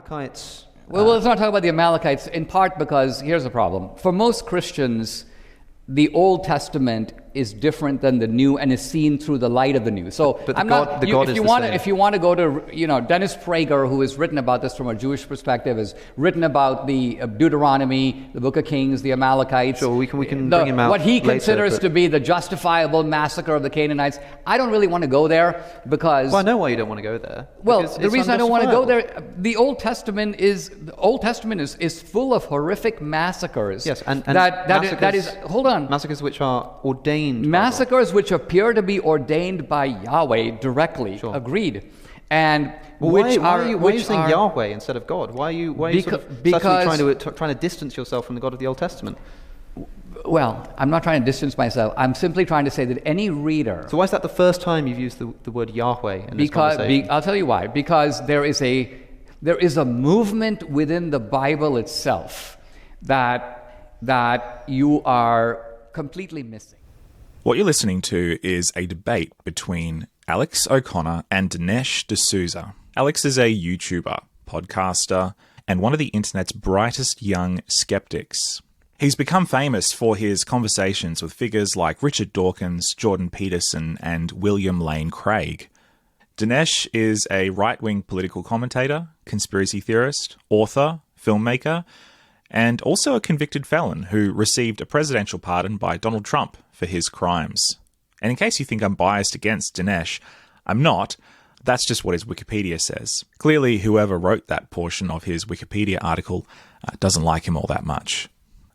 Amalekites... Well, let's not talk about the Amalekites, in part because here's the problem. For most Christians, the Old Testament is different than the New and is seen through the light of the New. So but if you want to go to, Dennis Prager, who has written about this from a Jewish perspective, has written about the Deuteronomy, the Book of Kings, the Amalekites. Sure, we can bring him out what he later, considers to be the justifiable massacre of the Canaanites. I don't really want to go there because... Well, I know why you don't want to go there. Well, the reason I don't want to go there, the Old Testament is full of horrific massacres. Yes, and that is hold on. Massacres which are ordained. Massacres which appear to be ordained by Yahweh directly. Sure. Agreed. And why are you saying Yahweh instead of God? Why are you trying to distance yourself from the God of the Old Testament? Well, I'm not trying to distance myself. I'm simply trying to say that any reader... So why is that the first time you've used the word Yahweh in this conversation? I'll tell you why. Because there is a movement within the Bible itself that you are completely missing. What you're listening to is a debate between Alex O'Connor and Dinesh D'Souza. Alex is a YouTuber, podcaster, and one of the internet's brightest young skeptics. He's become famous for his conversations with figures like Richard Dawkins, Jordan Peterson, and William Lane Craig. Dinesh is a right-wing political commentator, conspiracy theorist, author, filmmaker, and also a convicted felon who received a presidential pardon by Donald Trump for his crimes. And in case you think I'm biased against Dinesh, I'm not. That's just what his Wikipedia says. Clearly, whoever wrote that portion of his Wikipedia article doesn't like him all that much.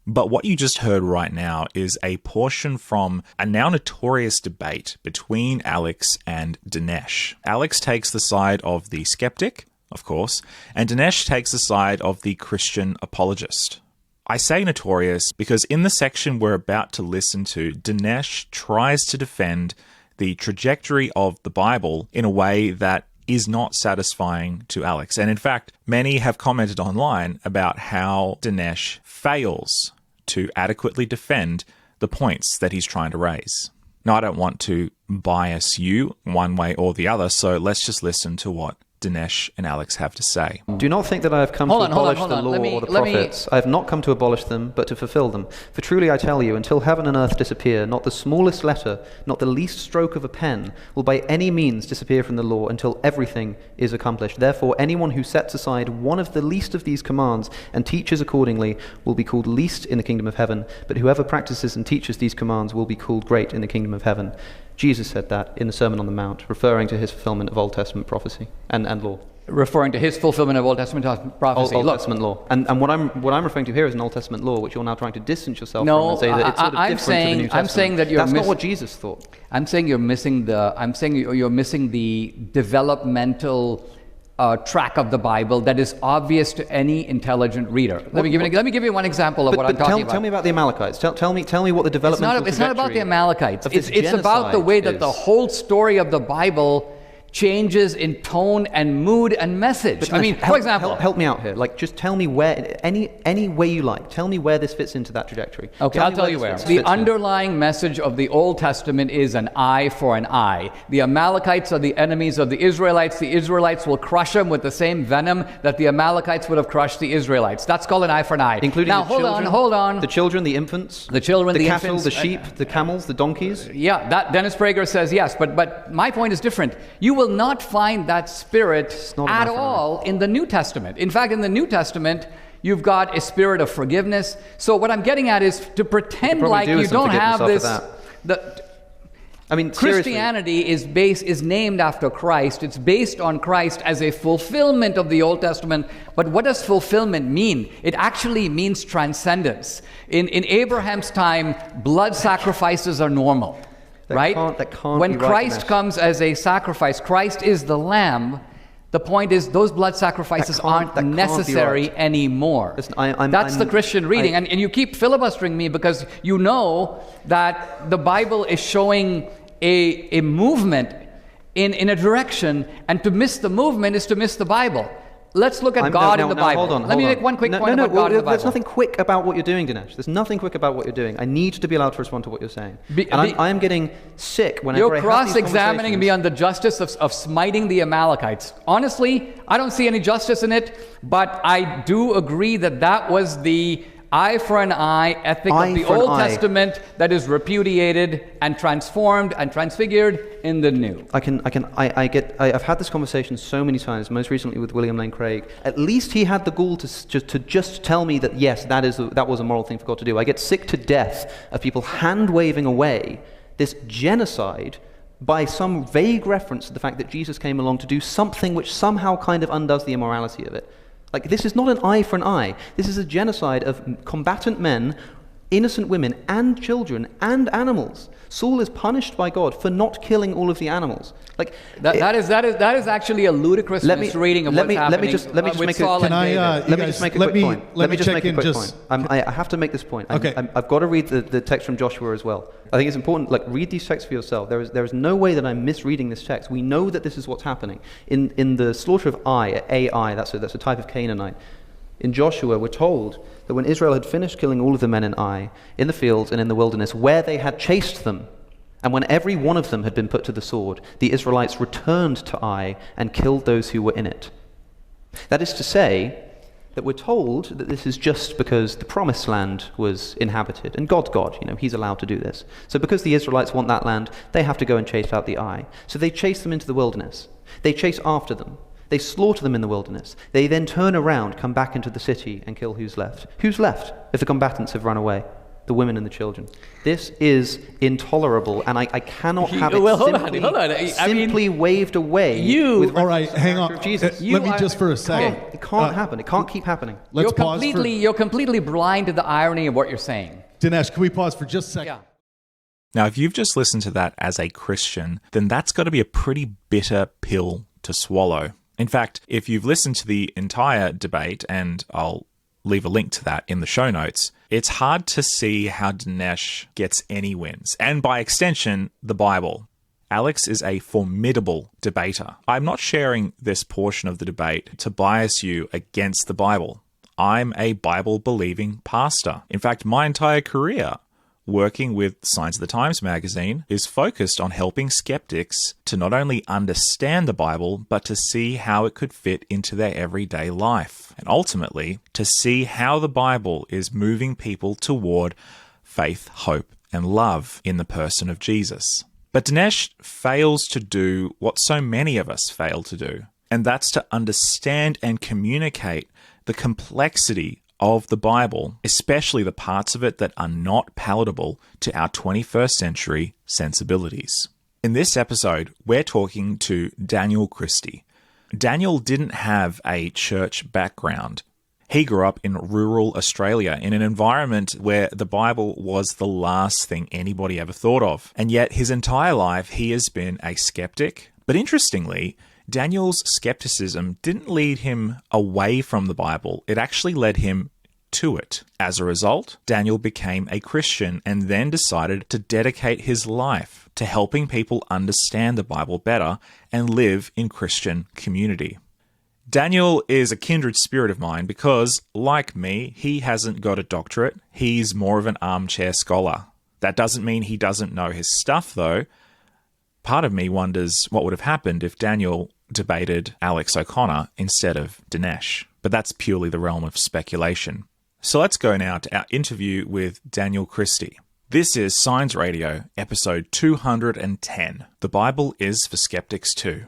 But what you just heard right now is a portion from a now notorious debate between Alex and Dinesh. Alex takes the side of the skeptic, of course, and Dinesh takes the side of the Christian apologist. I say notorious because in the section we're about to listen to, Dinesh tries to defend the trajectory of the Bible in a way that is not satisfying to Alex. And in fact, many have commented online about how Dinesh fails to adequately defend the points that he's trying to raise. Now, I don't want to bias you one way or the other, so let's just listen to what Dinesh and Alex have to say. Do not think that I have come to abolish the law or the prophets. I have not come to abolish them, but to fulfill them. For truly I tell you, until heaven and earth disappear, not the smallest letter, not the least stroke of a pen, will by any means disappear from the law until everything is accomplished. Therefore, anyone who sets aside one of the least of these commands and teaches accordingly will be called least in the kingdom of heaven, but whoever practices and teaches these commands will be called great in the kingdom of heaven. Jesus said that in the Sermon on the Mount, referring to his fulfillment of Old Testament prophecy and law. Referring to his fulfillment of Old Testament prophecy. Old Testament law. And what I'm referring to here is an Old Testament law, which you're now trying to distance yourself from and say that it's sort of different to the New Testament. I'm saying that that's not what Jesus thought. I'm saying you're missing the developmental track of the Bible that is obvious to any intelligent reader. Let me give you one example of what I'm talking about. Tell me about the Amalekites. Tell me what the developmental It's not about the Amalekites. It's about the way that the whole story of the Bible changes in tone and mood and message. For example, help me out here. Just tell me where, any way you like. Tell me where this fits into that trajectory. Okay, I'll tell you where. The underlying message of the Old Testament is an eye for an eye. The Amalekites are the enemies of the Israelites. The Israelites will crush them with the same venom that the Amalekites would have crushed the Israelites. That's called an eye for an eye. Including now, hold on. The children, the infants, the cattle, infants, the sheep, the camels, the donkeys. Yeah, that Dennis Prager says yes, but my point is different. You will not find that spirit at all in the New Testament. In fact, in the New Testament, you've got a spirit of forgiveness. So what I'm getting at is to pretend like you don't have this. Christianity is named after Christ. It's based on Christ as a fulfillment of the Old Testament. But what does fulfillment mean? It actually means transcendence. In Abraham's time, blood sacrifices are normal. Right? When Christ comes as a sacrifice, Christ is the Lamb. The point is, those blood sacrifices aren't necessary anymore. Listen, that's the Christian reading. And you keep filibustering me because you know that the Bible is showing a movement in a direction, and to miss the movement is to miss the Bible. Let's look at God in the Bible. Hold on. Let me make one quick point about God in the Bible. There's nothing quick about what you're doing, Dinesh. There's nothing quick about what you're doing. I need to be allowed to respond to what you're saying. I am getting sick whenever I have these conversations. You're cross-examining me on the justice of smiting the Amalekites. Honestly, I don't see any justice in it, but I do agree that was the eye for an eye ethic of the Old Testament that is repudiated and transformed and transfigured in the New. I've had this conversation so many times, most recently with William Lane Craig. At least he had the gall to just tell me that yes, that was a moral thing for God to do. I get sick to death of people hand-waving away this genocide by some vague reference to the fact that Jesus came along to do something which somehow kind of undoes the immorality of it. Like, this is not an eye for an eye. This is a genocide of combatant men, innocent women, and children, and animals. Saul is punished by God for not killing all of the animals. Like that is actually a ludicrous misreading of what's happening. Let me just make a quick point. Let me just make a quick point. I have to make this point. Okay. I've got to read the text from Joshua as well. I think it's important. Like, read these texts for yourself. There is no way that I'm misreading this text. We know that this is what's happening in the slaughter of Ai. That's a type of Canaanite. In Joshua, we're told that when Israel had finished killing all of the men in Ai, in the fields and in the wilderness, where they had chased them, and when every one of them had been put to the sword, the Israelites returned to Ai and killed those who were in it. That is to say, that we're told that this is just because the promised land was inhabited, and God's God, he's allowed to do this. So because the Israelites want that land, they have to go and chase out the Ai. So they chase them into the wilderness. They chase after them. They slaughter them in the wilderness. They then turn around, come back into the city, and kill who's left. Who's left if the combatants have run away? The women and the children. This is intolerable, and I cannot have it simply waved away. All right, hang on. Jesus. Let me just for a second. It can't happen. It can't keep happening. You're completely blind to the irony of what you're saying. Dinesh, can we pause for just a second? Yeah. Now, if you've just listened to that as a Christian, then that's got to be a pretty bitter pill to swallow. In fact, if you've listened to the entire debate, and I'll leave a link to that in the show notes, it's hard to see how Dinesh gets any wins, and by extension, the Bible. Alex is a formidable debater. I'm not sharing this portion of the debate to bias you against the Bible. I'm a Bible-believing pastor. In fact, my entire career working with Signs of the Times magazine is focused on helping skeptics to not only understand the Bible, but to see how it could fit into their everyday life. And ultimately, to see how the Bible is moving people toward faith, hope, and love in the person of Jesus. But Dinesh fails to do what so many of us fail to do, and that's to understand and communicate the complexity of the Bible, especially the parts of it that are not palatable to our 21st century sensibilities. In this episode, we're talking to Daniel Christie. Daniel didn't have a church background. He grew up in rural Australia in an environment where the Bible was the last thing anybody ever thought of. And yet his entire life he has been a skeptic. But interestingly, Daniel's skepticism didn't lead him away from the Bible. It actually led him to it. As a result, Daniel became a Christian and then decided to dedicate his life to helping people understand the Bible better and live in Christian community. Daniel is a kindred spirit of mine because, like me, he hasn't got a doctorate. He's more of an armchair scholar. That doesn't mean he doesn't know his stuff, though. Part of me wonders what would have happened if Daniel debated Alex O'Connor instead of Dinesh. But that's purely the realm of speculation. So let's go now to our interview with Daniel Christie. This is Science Radio, episode 210. The Bible is for Skeptics Too.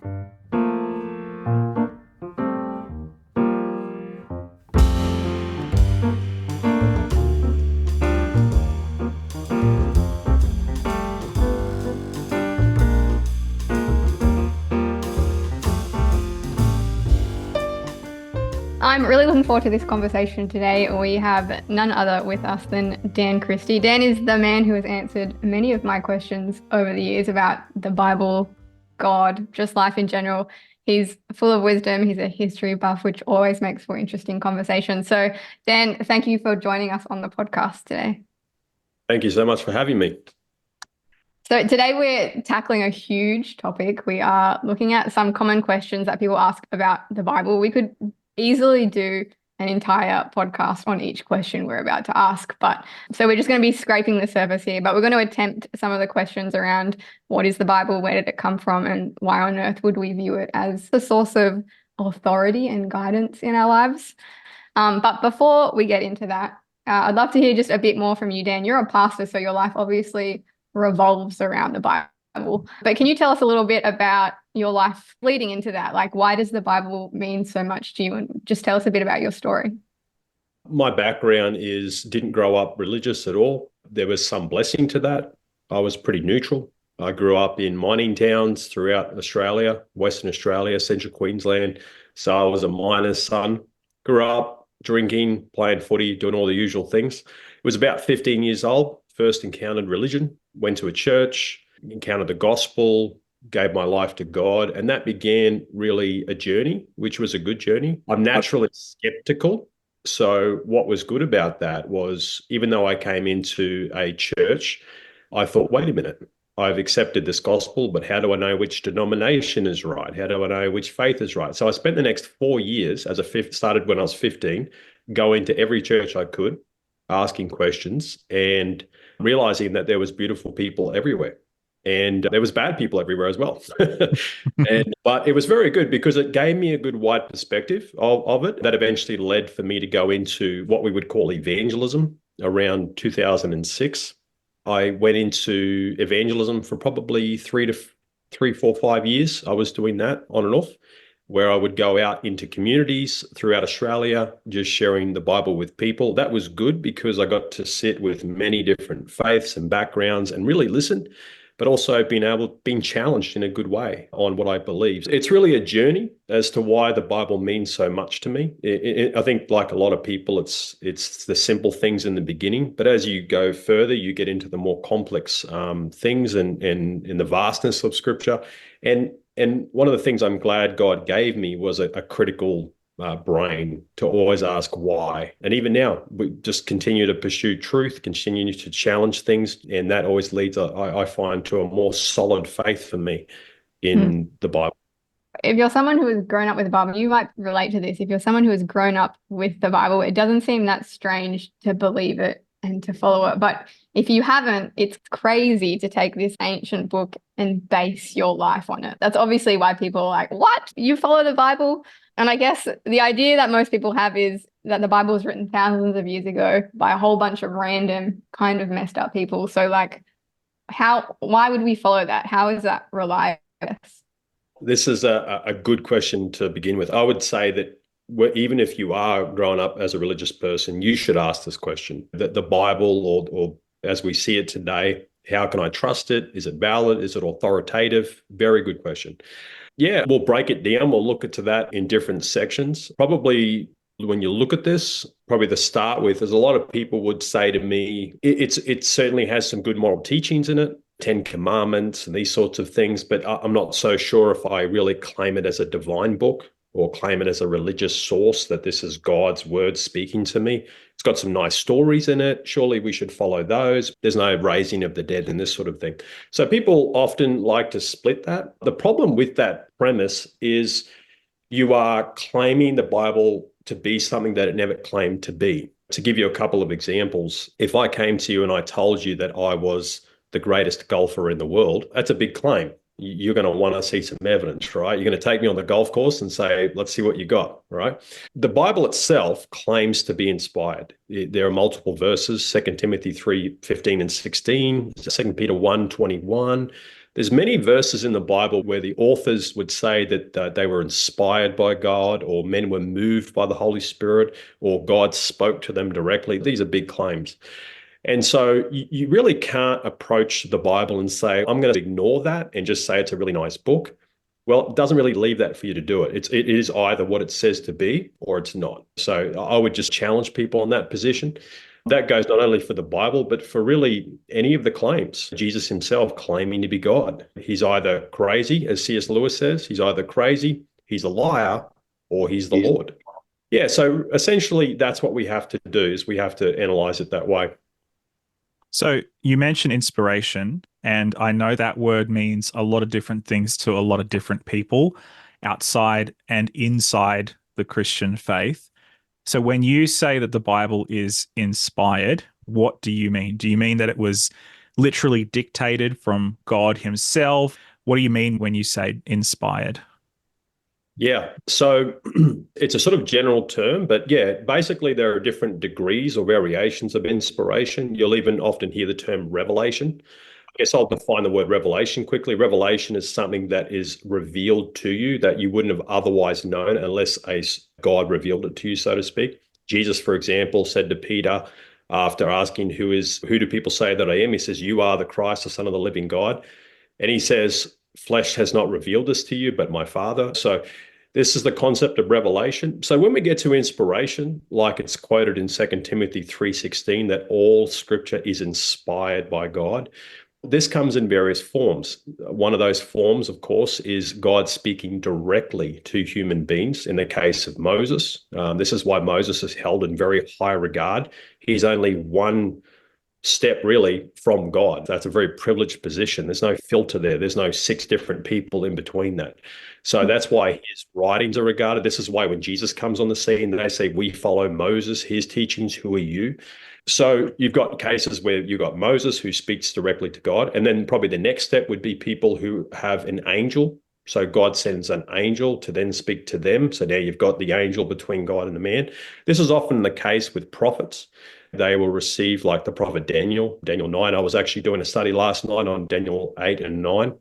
I'm really looking forward to this conversation today. We have none other with us than Dan Christie. Dan is the man who has answered many of my questions over the years about the Bible, God, just life in general. He's full of wisdom. He's a history buff, which always makes for interesting conversation. So, Dan, thank you for joining us on the podcast today. Thank you so much for having me. So today we're tackling a huge topic. We are looking at some common questions that people ask about the Bible. We could easily do an entire podcast on each question we're about to ask. But so we're just going to be scraping the surface here, but we're going to attempt some of the questions around what is the Bible, where did it come from, and why on earth would we view it as a source of authority and guidance in our lives. But before we get into that, I'd love to hear just a bit more from you, Dan. You're a pastor, so your life obviously revolves around the Bible. But can you tell us a little bit about your life leading into that? Like, why does the Bible mean so much to you? And just tell us a bit about your story. My background didn't grow up religious at all. There was some blessing to that. I was pretty neutral. I grew up in mining towns throughout Australia, Western Australia, Central Queensland. So I was a miner's son. Grew up drinking, playing footy, doing all the usual things. It was about 15 years old, first encountered religion, went to a church, encountered the gospel, gave my life to God, and that began really a journey, which was a good journey. I'm naturally skeptical. So what was good about that was, even though I came into a church, I thought, wait a minute, I've accepted this gospel, but how do I know which denomination is right? How do I know which faith is right? So I spent the next 4 years, started when I was 15, going to every church I could, asking questions and realizing that there was beautiful people everywhere. And there was bad people everywhere as well. But it was very good because it gave me a good wide perspective of it. That eventually led for me to go into what we would call evangelism around 2006. I went into evangelism for probably 3, 4, 5 years. I was doing that on and off, where I would go out into communities throughout Australia, just sharing the Bible with people. That was good because I got to sit with many different faiths and backgrounds and really listen, but also being challenged in a good way on what I believe. It's really a journey as to why the Bible means so much to me. I think, like a lot of people, it's the simple things in the beginning, but as you go further, you get into the more complex things and in the vastness of Scripture. And one of the things I'm glad God gave me was a critical brain to always ask why. And even now, we just continue to pursue truth, continue to challenge things. And that always leads, I find, to a more solid faith for me in the Bible. If you're someone who has grown up with the Bible, you might relate to this. If you're someone who has grown up with the Bible, it doesn't seem that strange to believe it and to follow it. But if you haven't, it's crazy to take this ancient book and base your life on it. That's obviously why people are like, what? You follow the Bible? And I guess the idea that most people have is that the Bible was written thousands of years ago by a whole bunch of random kind of messed up people. So like, why would we follow that? How is that reliable? This is a good question to begin with. I would say that even if you are growing up as a religious person, you should ask this question. That the Bible, or as we see it today, how can I trust it? Is it valid? Is it authoritative? Very good question. Yeah, we'll break it down. We'll look into that in different sections. Probably when you look at this, probably to start with, is a lot of people would say to me, it certainly has some good moral teachings in it, 10 Commandments and these sorts of things, but I'm not so sure if I really claim it as a divine book or claim it as a religious source, that this is God's word speaking to me. It's got some nice stories in it. Surely we should follow those. There's no raising of the dead and this sort of thing. So people often like to split that. The problem with that premise is you are claiming the Bible to be something that it never claimed to be. To give you a couple of examples, if I came to you and I told you that I was the greatest golfer in the world, that's a big claim. You're going to want to see some evidence, right? You're going to take me on the golf course and say, let's see what you got, right? The Bible itself claims to be inspired. There are multiple verses, 2 Timothy 3:15 and 16, 2 Peter 1:21. There's many verses in the Bible where the authors would say that they were inspired by God, or men were moved by the Holy Spirit, or God spoke to them directly. These are big claims. And so you really can't approach the Bible and say, I'm going to ignore that and just say it's a really nice book. Well, it doesn't really leave that for you to do it. It is either what it says to be or it's not. So I would just challenge people on that position. That goes not only for the Bible, but for really any of the claims. Jesus himself claiming to be God. He's either crazy, as C.S. Lewis says, he's either crazy, he's a liar, or he's the Lord. Yeah, so essentially that's what we have to do, is we have to analyze it that way. So you mentioned inspiration, and I know that word means a lot of different things to a lot of different people outside and inside the Christian faith. So when you say that the Bible is inspired, what do you mean? Do you mean that it was literally dictated from God himself? What do you mean when you say inspired? Yeah, so it's a sort of general term, but yeah, basically there are different degrees or variations of inspiration. You'll even often hear the term revelation. I guess I'll define the word revelation quickly. Revelation is something that is revealed to you that you wouldn't have otherwise known unless God revealed it to you, so to speak. Jesus, for example, said to Peter, after asking, who do people say that I am? He says, you are the Christ, the Son of the living God. And he says, flesh has not revealed this to you, but my Father. So this is the concept of revelation. So when we get to inspiration, like it's quoted in 2 Timothy 3:16, that all scripture is inspired by God, this comes in various forms. One of those forms, of course, is God speaking directly to human beings. In the case of Moses, this is why Moses is held in very high regard. He's only one step really from God. That's a very privileged position. There's no filter there. There's no 6 different people in between that. So that's why his writings are regarded. This is why when Jesus comes on the scene, they say, we follow Moses, his teachings, who are you? So you've got cases where you've got Moses who speaks directly to God. And then probably the next step would be people who have an angel. So God sends an angel to then speak to them. So now you've got the angel between God and the man. This is often the case with prophets. They will receive, like the prophet Daniel 9. I was actually doing a study last night on Daniel 8 and 9,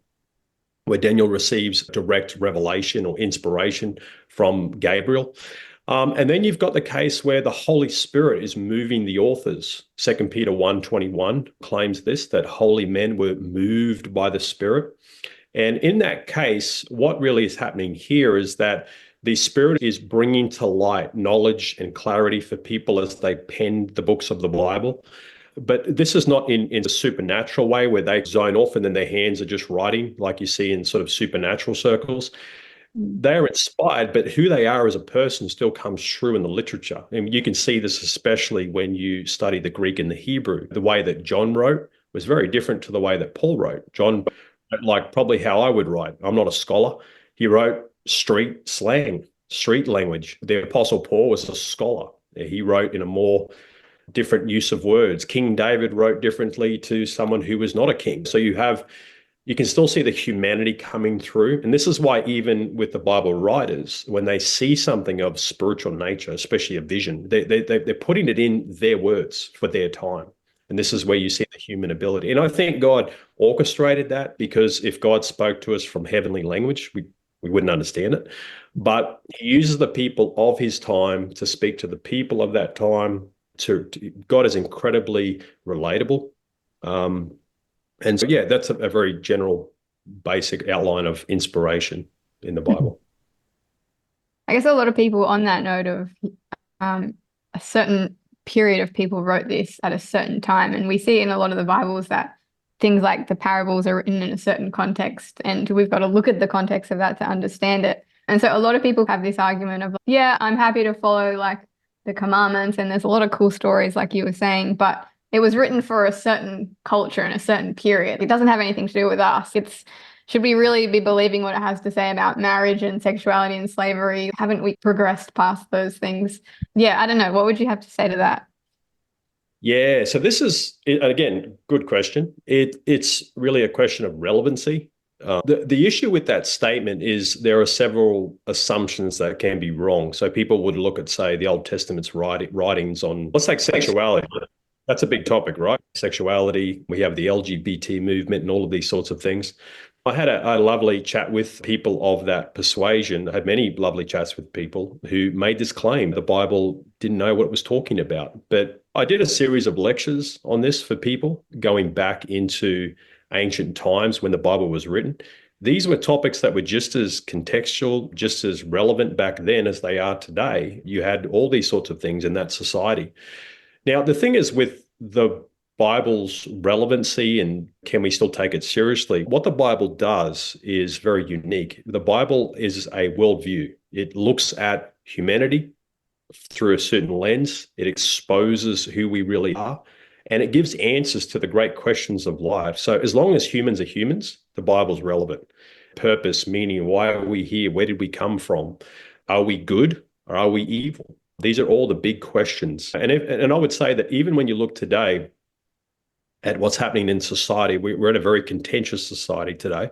where Daniel receives direct revelation or inspiration from Gabriel. And then you've got the case where the Holy Spirit is moving the authors. 2 Peter 1:21 claims this, that holy men were moved by the Spirit. And in that case, what really is happening here is that the Spirit is bringing to light knowledge and clarity for people as they pen the books of the Bible. But this is not in a supernatural way where they zone off and then their hands are just writing like you see in sort of supernatural circles. They're inspired, but who they are as a person still comes through in the literature. And you can see this especially when you study the Greek and the Hebrew. The way that John wrote was very different to the way that Paul wrote. John, like probably how I would write. I'm not a scholar. He wrote street slang, street language. The Apostle Paul was a scholar. He wrote in a more different use of words. King David wrote differently to someone who was not a king. So you can still see the humanity coming through. And this is why even with the Bible writers, when they see something of spiritual nature, especially a vision, they're putting it in their words for their time. And this is where you see the human ability. And I think God orchestrated that, because if God spoke to us from heavenly language, we wouldn't understand it. But he uses the people of his time to speak to the people of that time. God is incredibly relatable. And so, yeah, that's a very general, basic outline of inspiration in the Bible. I guess a lot of people on that note of a certain period of people wrote this at a certain time. And we see in a lot of the Bibles that things like the parables are written in a certain context, and we've got to look at the context of that to understand it. And so a lot of people have this argument of, yeah, I'm happy to follow like the commandments, and there's a lot of cool stories like you were saying, but it was written for a certain culture and a certain period. It doesn't have anything to do with us. Should we really be believing what it has to say about marriage and sexuality and slavery? Haven't we progressed past those things? Yeah, I don't know. What would you have to say to that? Yeah, so this is, again, good question. It's really a question of relevancy. The issue with that statement is there are several assumptions that can be wrong. So people would look at, say, the Old Testament's writings on, let's take sexuality. That's a big topic, right? Sexuality. We have the LGBT movement and all of these sorts of things. I had a lovely chat with people of that persuasion. I had many lovely chats with people who made this claim. The Bible didn't know what it was talking about. But I did a series of lectures on this for people going back into ancient times when the Bible was written. These were topics that were just as contextual, just as relevant back then as they are today. You had all these sorts of things in that society. Now, the thing is with the Bible's relevancy and can we still take it seriously? What the Bible does is very unique. The Bible is a worldview. It looks at humanity through a certain lens. It exposes who we really are, and it gives answers to the great questions of life. So as long as humans are humans, the Bible's relevant. Purpose, meaning, why are we here? Where did we come from? Are we good? or are we evil? These are all the big questions. And I would say that even when you look today at what's happening in society, we're in a very contentious society today.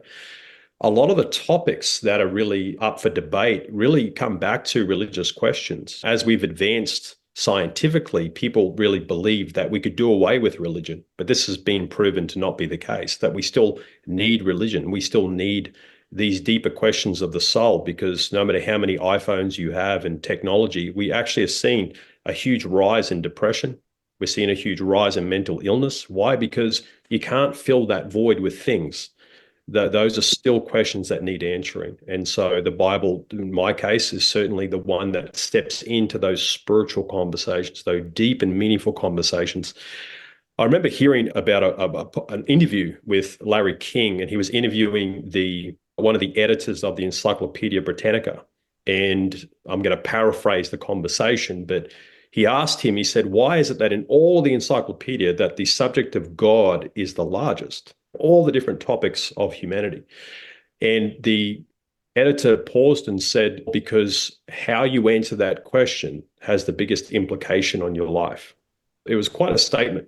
A lot of the topics that are really up for debate really come back to religious questions. As we've advanced scientifically, people really believe that we could do away with religion, but this has been proven to not be the case, that we still need religion. We still need these deeper questions of the soul, because no matter how many iPhones you have and technology, we actually are seeing a huge rise in depression. We're seeing a huge rise in mental illness. Why? Because you can't fill that void with things. Those are still questions that need answering. And so the Bible, in my case, is certainly the one that steps into those spiritual conversations, those deep and meaningful conversations. I remember hearing about an interview with Larry King, and he was interviewing one of the editors of the Encyclopedia Britannica. And I'm going to paraphrase the conversation, but he asked him, he said, why is it that in all the encyclopedia that the subject of God is the largest? All the different topics of humanity. And the editor paused and said, because how you answer that question has the biggest implication on your life. It was quite a statement.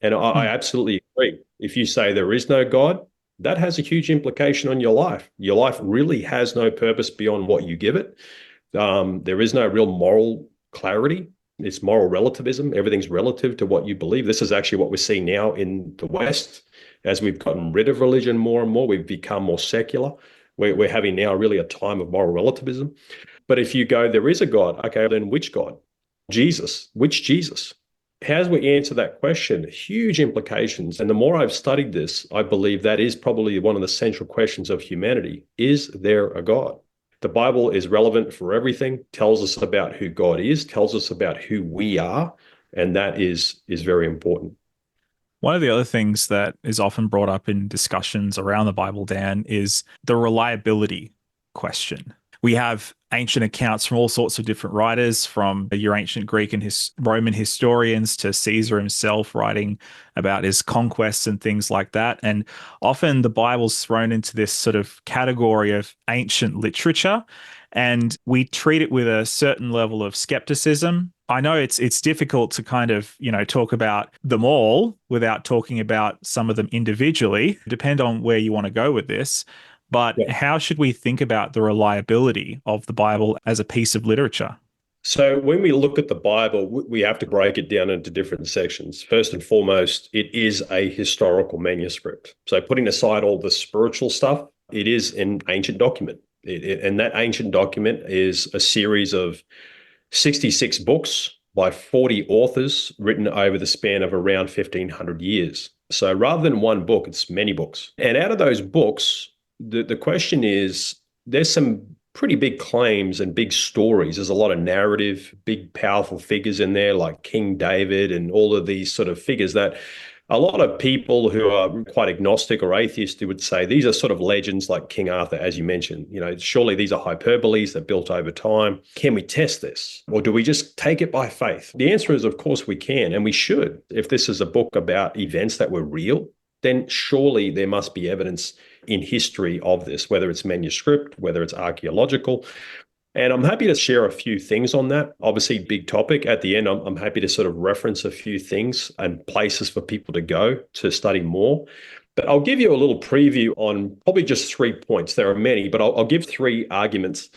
And I absolutely agree. If you say there is no God, that has a huge implication on your life. Your life really has no purpose beyond what you give it. There is no real moral clarity. It's moral relativism. Everything's relative to what you believe. This is actually what we're seeing now in the West. As we've gotten rid of religion more and more, we've become more secular. We're having now really a time of moral relativism. But if you go, there is a God, okay, then which God? Jesus. Which Jesus? As we answer that question, huge implications. And the more I've studied this, I believe that is probably one of the central questions of humanity. Is there a God? The Bible is relevant for everything, tells us about who God is, tells us about who we are, and that is very important. One of the other things that is often brought up in discussions around the Bible, Dan, is the reliability question. We have ancient accounts from all sorts of different writers, from your ancient Greek and Roman historians to Caesar himself writing about his conquests and things like that. And often the Bible's thrown into this sort of category of ancient literature, and we treat it with a certain level of skepticism. I know it's difficult to kind of, talk about them all without talking about some of them individually, depend on where you want to go with this. But How should we think about the reliability of the Bible as a piece of literature? So when we look at the Bible, we have to break it down into different sections. First and foremost, it is a historical manuscript. So putting aside all the spiritual stuff, it is an ancient document. And that ancient document is a series of 66 books by 40 authors written over the span of around 1,500 years. So rather than one book, it's many books. And out of those books, the question is, there's some pretty big claims and big stories. There's a lot of narrative, big, powerful figures in there like King David and all of these sort of figures that a lot of people who are quite agnostic or atheist would say these are sort of legends like King Arthur, as you mentioned. Surely these are hyperboles that built over time. Can we test this? Or do we just take it by faith? The answer is, of course, we can, and we should. If this is a book about events that were real, then surely there must be evidence in history of this, whether it's manuscript, whether it's archaeological. And I'm happy to share a few things on that. Obviously, big topic. At the end, I'm happy to sort of reference a few things and places for people to go to study more. But I'll give you a little preview on probably just 3 points. There are many, but I'll give 3 arguments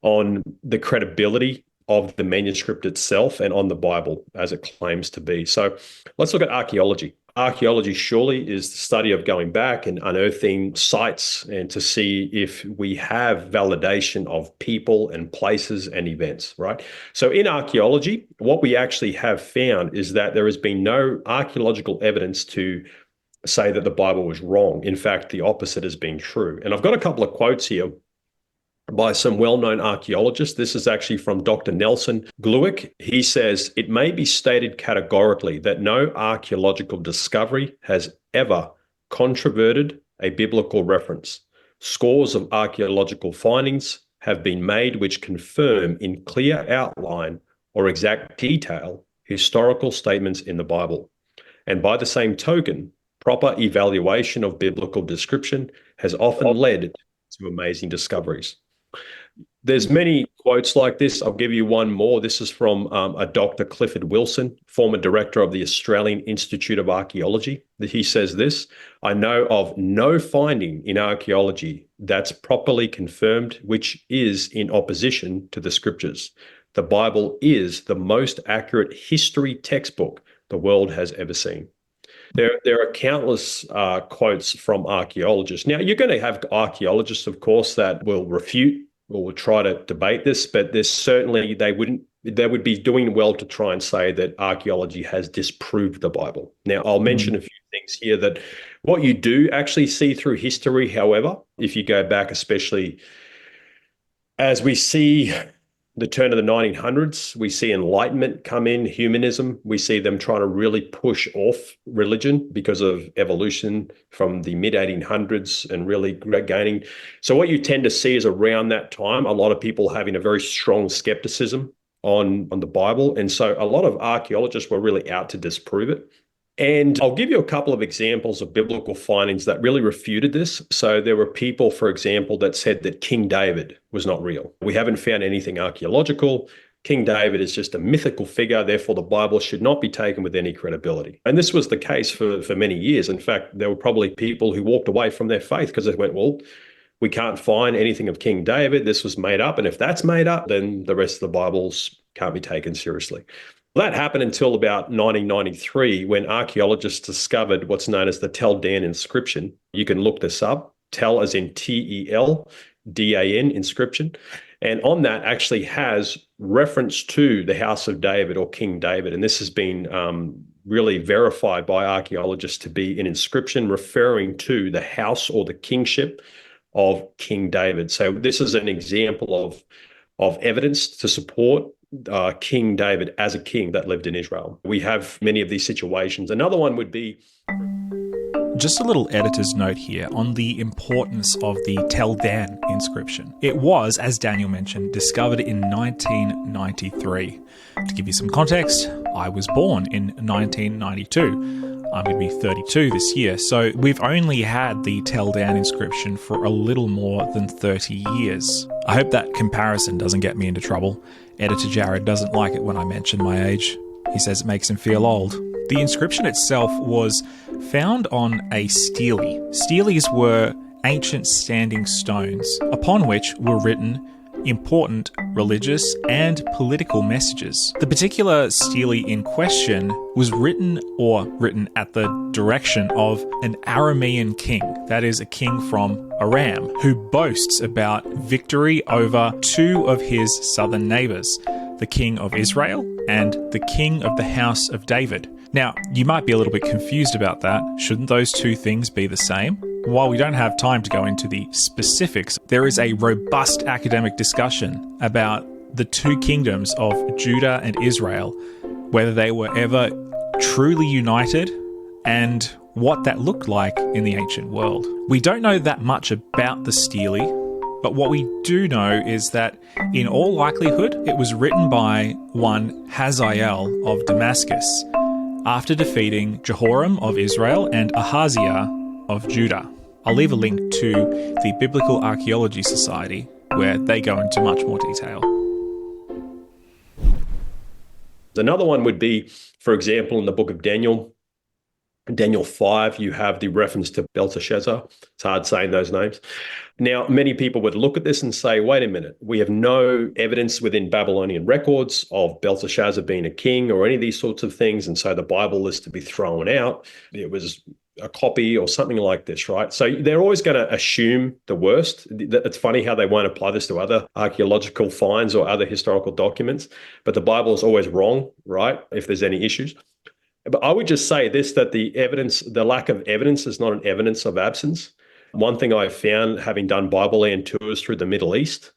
on the credibility of the manuscript itself and on the Bible as it claims to be. So let's look at archaeology. Archaeology surely is the study of going back and unearthing sites and to see if we have validation of people and places and events, right? So in archaeology, what we actually have found is that there has been no archaeological evidence to say that the Bible was wrong. In fact, the opposite has been true. And I've got a couple of quotes here by some well-known archaeologists. This is actually from Dr. Nelson Glueck. He says, "It may be stated categorically that no archaeological discovery has ever controverted a biblical reference. Scores of archaeological findings have been made which confirm in clear outline or exact detail historical statements in the Bible. And by the same token, proper evaluation of biblical description has often led to amazing discoveries." There's many quotes like this. I'll give you one more. This is from a Dr. Clifford Wilson, former director of the Australian Institute of Archaeology. He says this: "I know of no finding in archaeology that's properly confirmed which is in opposition to the scriptures. The Bible is the most accurate history textbook the world has ever seen." There are countless quotes from archaeologists. Now, you're going to have archaeologists, of course, that will refute or will try to debate this, but there's certainly they would be doing well to try and say that archaeology has disproved the Bible. Now, I'll mention a few things here that what you do actually see through history, however, if you go back, especially as we see the turn of the 1900s, we see Enlightenment come in, humanism. We see them trying to really push off religion because of evolution from the mid-1800s and really gaining. So what you tend to see is around that time, a lot of people having a very strong skepticism on the Bible. And so a lot of archaeologists were really out to disprove it. And I'll give you a couple of examples of biblical findings that really refuted this. So there were people, for example, that said that King David was not real. We haven't found anything archaeological. King David is just a mythical figure. Therefore, the Bible should not be taken with any credibility. And this was the case for many years. In fact, there were probably people who walked away from their faith because they went, well, we can't find anything of King David. This was made up. And if that's made up, then the rest of the Bibles can't be taken seriously. That happened until about 1993 when archaeologists discovered what's known as the Tel Dan inscription. You can look this up, Tel as in T-E-L-D-A-N inscription. And on that actually has reference to the House of David or King David. And this has been really verified by archaeologists to be an inscription referring to the house or the kingship of King David. So this is an example of evidence to support King David as a king that lived in Israel. We have many of these situations. Another one would be... Just a little editor's note here on the importance of the Tel Dan inscription. It was, as Daniel mentioned, discovered in 1993. To give you some context, I was born in 1992. I'm going to be 32 this year, so we've only had the Tel Dan inscription for a little more than 30 years. I hope that comparison doesn't get me into trouble. Editor Jared doesn't like it when I mention my age. He says it makes him feel old. The inscription itself was found on a stele. Steles were ancient standing stones upon which were written important religious and political messages. The particular stele in question was written at the direction of an Aramean king, that is, a king from Aram, who boasts about victory over two of his southern neighbors, the king of Israel and the king of the house of David. Now, you might be a little bit confused about that. Shouldn't those two things be the same? While we don't have time to go into the specifics, there is a robust academic discussion about the two kingdoms of Judah and Israel, whether they were ever truly united and what that looked like in the ancient world. We don't know that much about the stele, but what we do know is that in all likelihood, it was written by one Hazael of Damascus after defeating Jehoram of Israel and Ahaziah of Judah. I'll leave a link to the Biblical Archaeology Society where they go into much more detail. Another one would be, for example, in the book of Daniel 5, you have the reference to Belteshazzar. It's hard saying those names. Now, many people would look at this and say, wait a minute, we have no evidence within Babylonian records of Belteshazzar being a king or any of these sorts of things, and so the Bible is to be thrown out. It was a copy or something like this, right? So they're always going to assume the worst. It's funny how they won't apply this to other archaeological finds or other historical documents, but the Bible is always wrong, right, if there's any issues. But I would just say this, that the lack of evidence is not an evidence of absence. One thing I've found, having done Bible land tours through the Middle East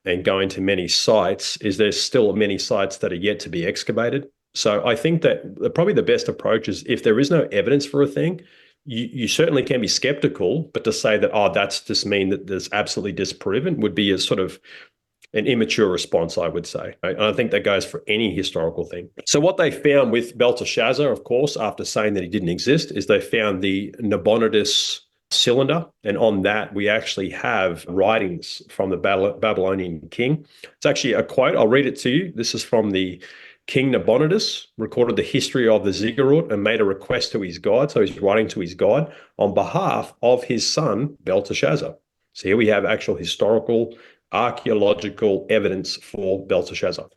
and going to many sites, is there's still many sites that are yet to be excavated. So I think that probably the best approach is, if there is no evidence for a thing, you certainly can be skeptical, but to say that, that's just mean that there's absolutely disproven would be a sort of an immature response, I would say. And I think that goes for any historical thing. So what they found with Belteshazzar, of course, after saying that he didn't exist, is they found the Nabonidus cylinder, and on that we actually have writings from the Babylonian king. It's actually a quote. I'll read it to you. This is from the King Nabonidus, recorded the history of the ziggurat and made a request to his god. So he's writing to his god on behalf of his son Belteshazzar. So here we have actual historical, archaeological evidence for Belteshazzar.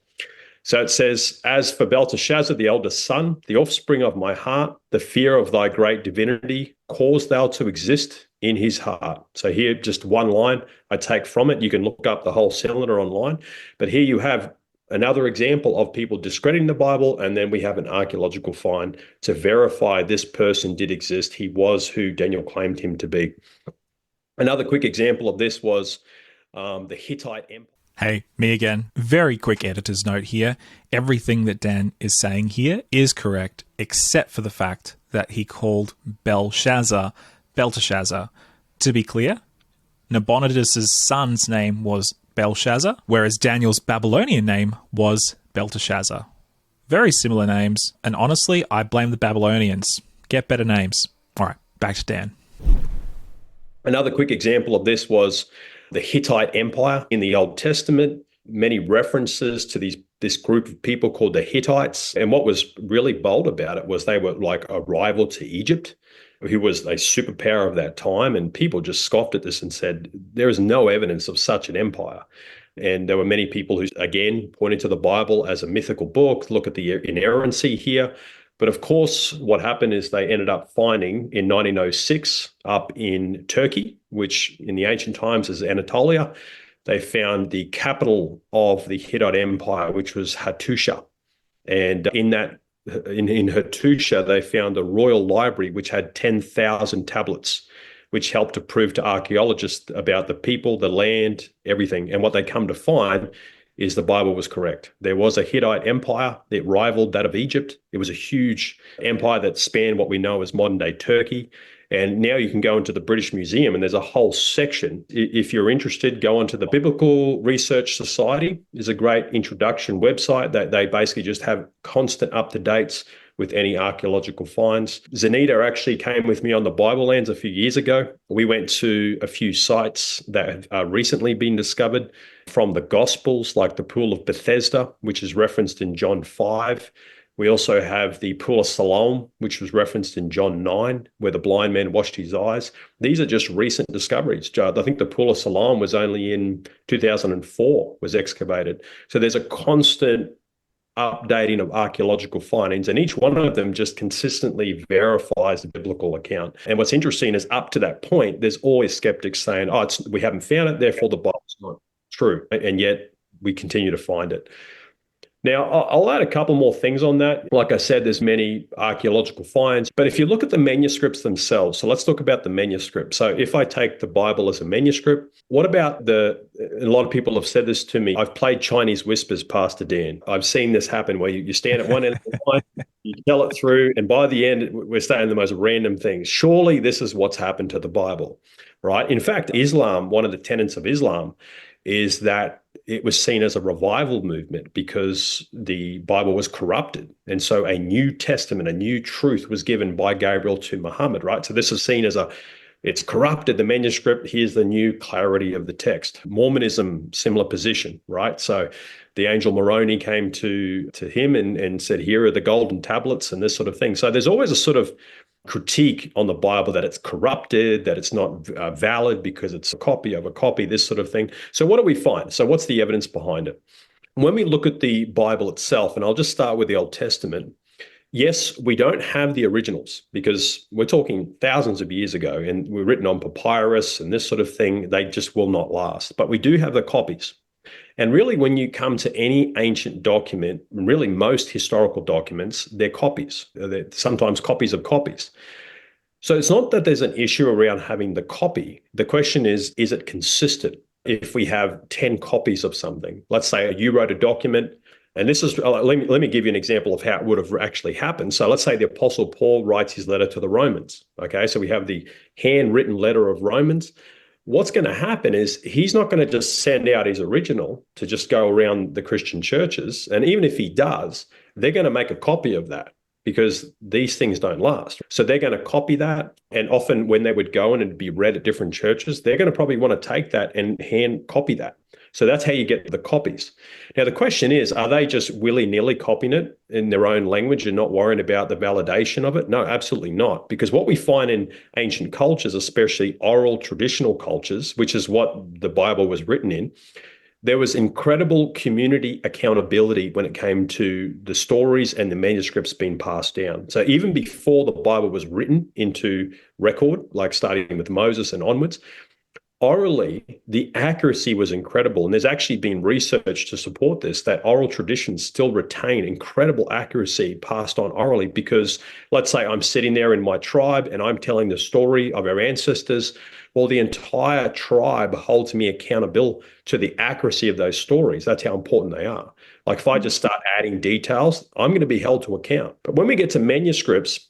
So it says, as for Belteshazzar, the eldest son, the offspring of my heart, the fear of thy great divinity, cause thou to exist in his heart. So here, just one line I take from it. You can look up the whole cylinder online. But here you have another example of people discrediting the Bible, and then we have an archaeological find to verify this person did exist. He was who Daniel claimed him to be. Another quick example of this was the Hittite Empire. Hey, me again. Very quick editor's note here. Everything that Dan is saying here is correct, except for the fact that he called Belteshazzar. To be clear, Nabonidus' son's name was Belshazzar, whereas Daniel's Babylonian name was Belteshazzar. Very similar names, and honestly, I blame the Babylonians. Get better names. All right, back to Dan. Another quick example of this was the Hittite Empire in the Old Testament. Many references to this group of people called the Hittites. And what was really bold about it was they were like a rival to Egypt, who was a superpower of that time. And people just scoffed at this and said, there is no evidence of such an empire. And there were many people who, again, pointed to the Bible as a mythical book. Look at the inerrancy here. But of course, what happened is they ended up finding in 1906 up in Turkey, which in the ancient times is Anatolia, they found the capital of the Hittite Empire, which was Hattusha. And in Hattusha, they found a royal library which had 10,000 tablets, which helped to prove to archaeologists about the people, the land, everything. And what they come to find is the Bible was correct. There was a Hittite empire that rivaled that of Egypt. It was a huge empire that spanned what we know as modern-day Turkey. And now you can go into the British Museum and there's a whole section. If you're interested, go onto the Biblical Research Society. It's a great introduction website that they basically just have constant up-to-dates with any archaeological finds. Zanita actually came with me on the Bible Lands a few years ago. We went to a few sites that have recently been discovered from the Gospels, like the Pool of Bethesda, which is referenced in John 5. We also have the Pool of Siloam, which was referenced in John 9, where the blind man washed his eyes. These are just recent discoveries. I think the Pool of Siloam was only in 2004, was excavated. So there's a constant updating of archaeological findings, and each one of them just consistently verifies the biblical account. And what's interesting is up to that point, there's always skeptics saying, we haven't found it, therefore the Bible's not true. And yet we continue to find it. Now, I'll add a couple more things on that. Like I said, there's many archaeological finds, but if you look at the manuscripts themselves, so let's talk about the manuscript. So if I take the Bible as a manuscript, what about a lot of people have said this to me, I've played Chinese whispers, Pastor Dan. I've seen this happen where you stand at one end of the line, you tell it through, and by the end, we're saying the most random things. Surely this is what's happened to the Bible, right? In fact, Islam, one of the tenets of Islam is that it was seen as a revival movement because the Bible was corrupted. And so a new testament, a new truth was given by Gabriel to Muhammad, right? So this is seen as it's corrupted, the manuscript, here's the new clarity of the text. Mormonism, similar position, right? So the angel Moroni came to him and said, here are the golden tablets and this sort of thing. So there's always a sort of critique on the Bible that it's corrupted, that it's not valid because it's a copy of a copy, this sort of thing. So what do we find? So what's the evidence behind it? When we look at the Bible itself, and I'll just start with the Old Testament, yes, we don't have the originals because we're talking thousands of years ago and we're written on papyrus and this sort of thing. They just will not last. But we do have the copies. And really, when you come to any ancient document, really most historical documents, they're copies. They're sometimes copies of copies. So it's not that there's an issue around having the copy. The question is it consistent? If we have 10 copies of something, let's say you wrote a document, and this is, let me give you an example of how it would have actually happened. So let's say the Apostle Paul writes his letter to the Romans. Okay, so we have the handwritten letter of Romans. What's going to happen is he's not going to just send out his original to just go around the Christian churches. And even if he does, they're going to make a copy of that because these things don't last. So they're going to copy that. And often when they would go in and be read at different churches, they're going to probably want to take that and hand copy that. So that's how you get the copies. Now, the question is, are they just willy-nilly copying it in their own language and not worrying about the validation of it? No, absolutely not. Because what we find in ancient cultures, especially oral traditional cultures, which is what the Bible was written in, there was incredible community accountability when it came to the stories and the manuscripts being passed down. So even before the Bible was written into record, like starting with Moses and onwards, orally, the accuracy was incredible. And there's actually been research to support this, that oral traditions still retain incredible accuracy passed on orally, because let's say I'm sitting there in my tribe and I'm telling the story of our ancestors. Well, the entire tribe holds me accountable to the accuracy of those stories. That's how important they are. Like if I just start adding details, I'm going to be held to account. But when we get to manuscripts,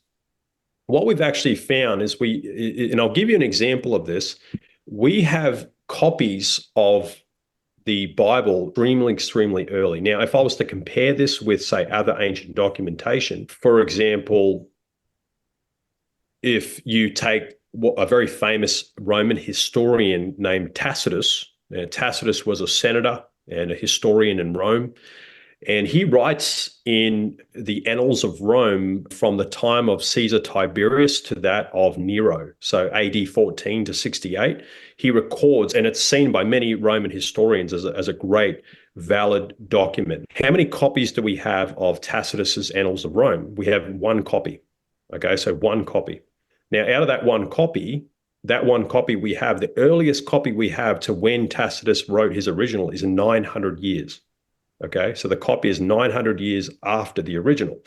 what we've actually found is and I'll give you an example of this. We have copies of the Bible extremely early. Now, if I was to compare this with, say, other ancient documentation, for example, if you take a very famous Roman historian named Tacitus. Tacitus was a senator and a historian in Rome. And he writes in the Annals of Rome from the time of Caesar Tiberius to that of Nero, so AD 14 to 68. He records, and it's seen by many Roman historians as a great, valid document. How many copies do we have of Tacitus's Annals of Rome? We have one copy. Okay, so one copy. Now, out of that one copy we have, the earliest copy we have to when Tacitus wrote his original is 900 years. Okay, so the copy is 900 years after the original.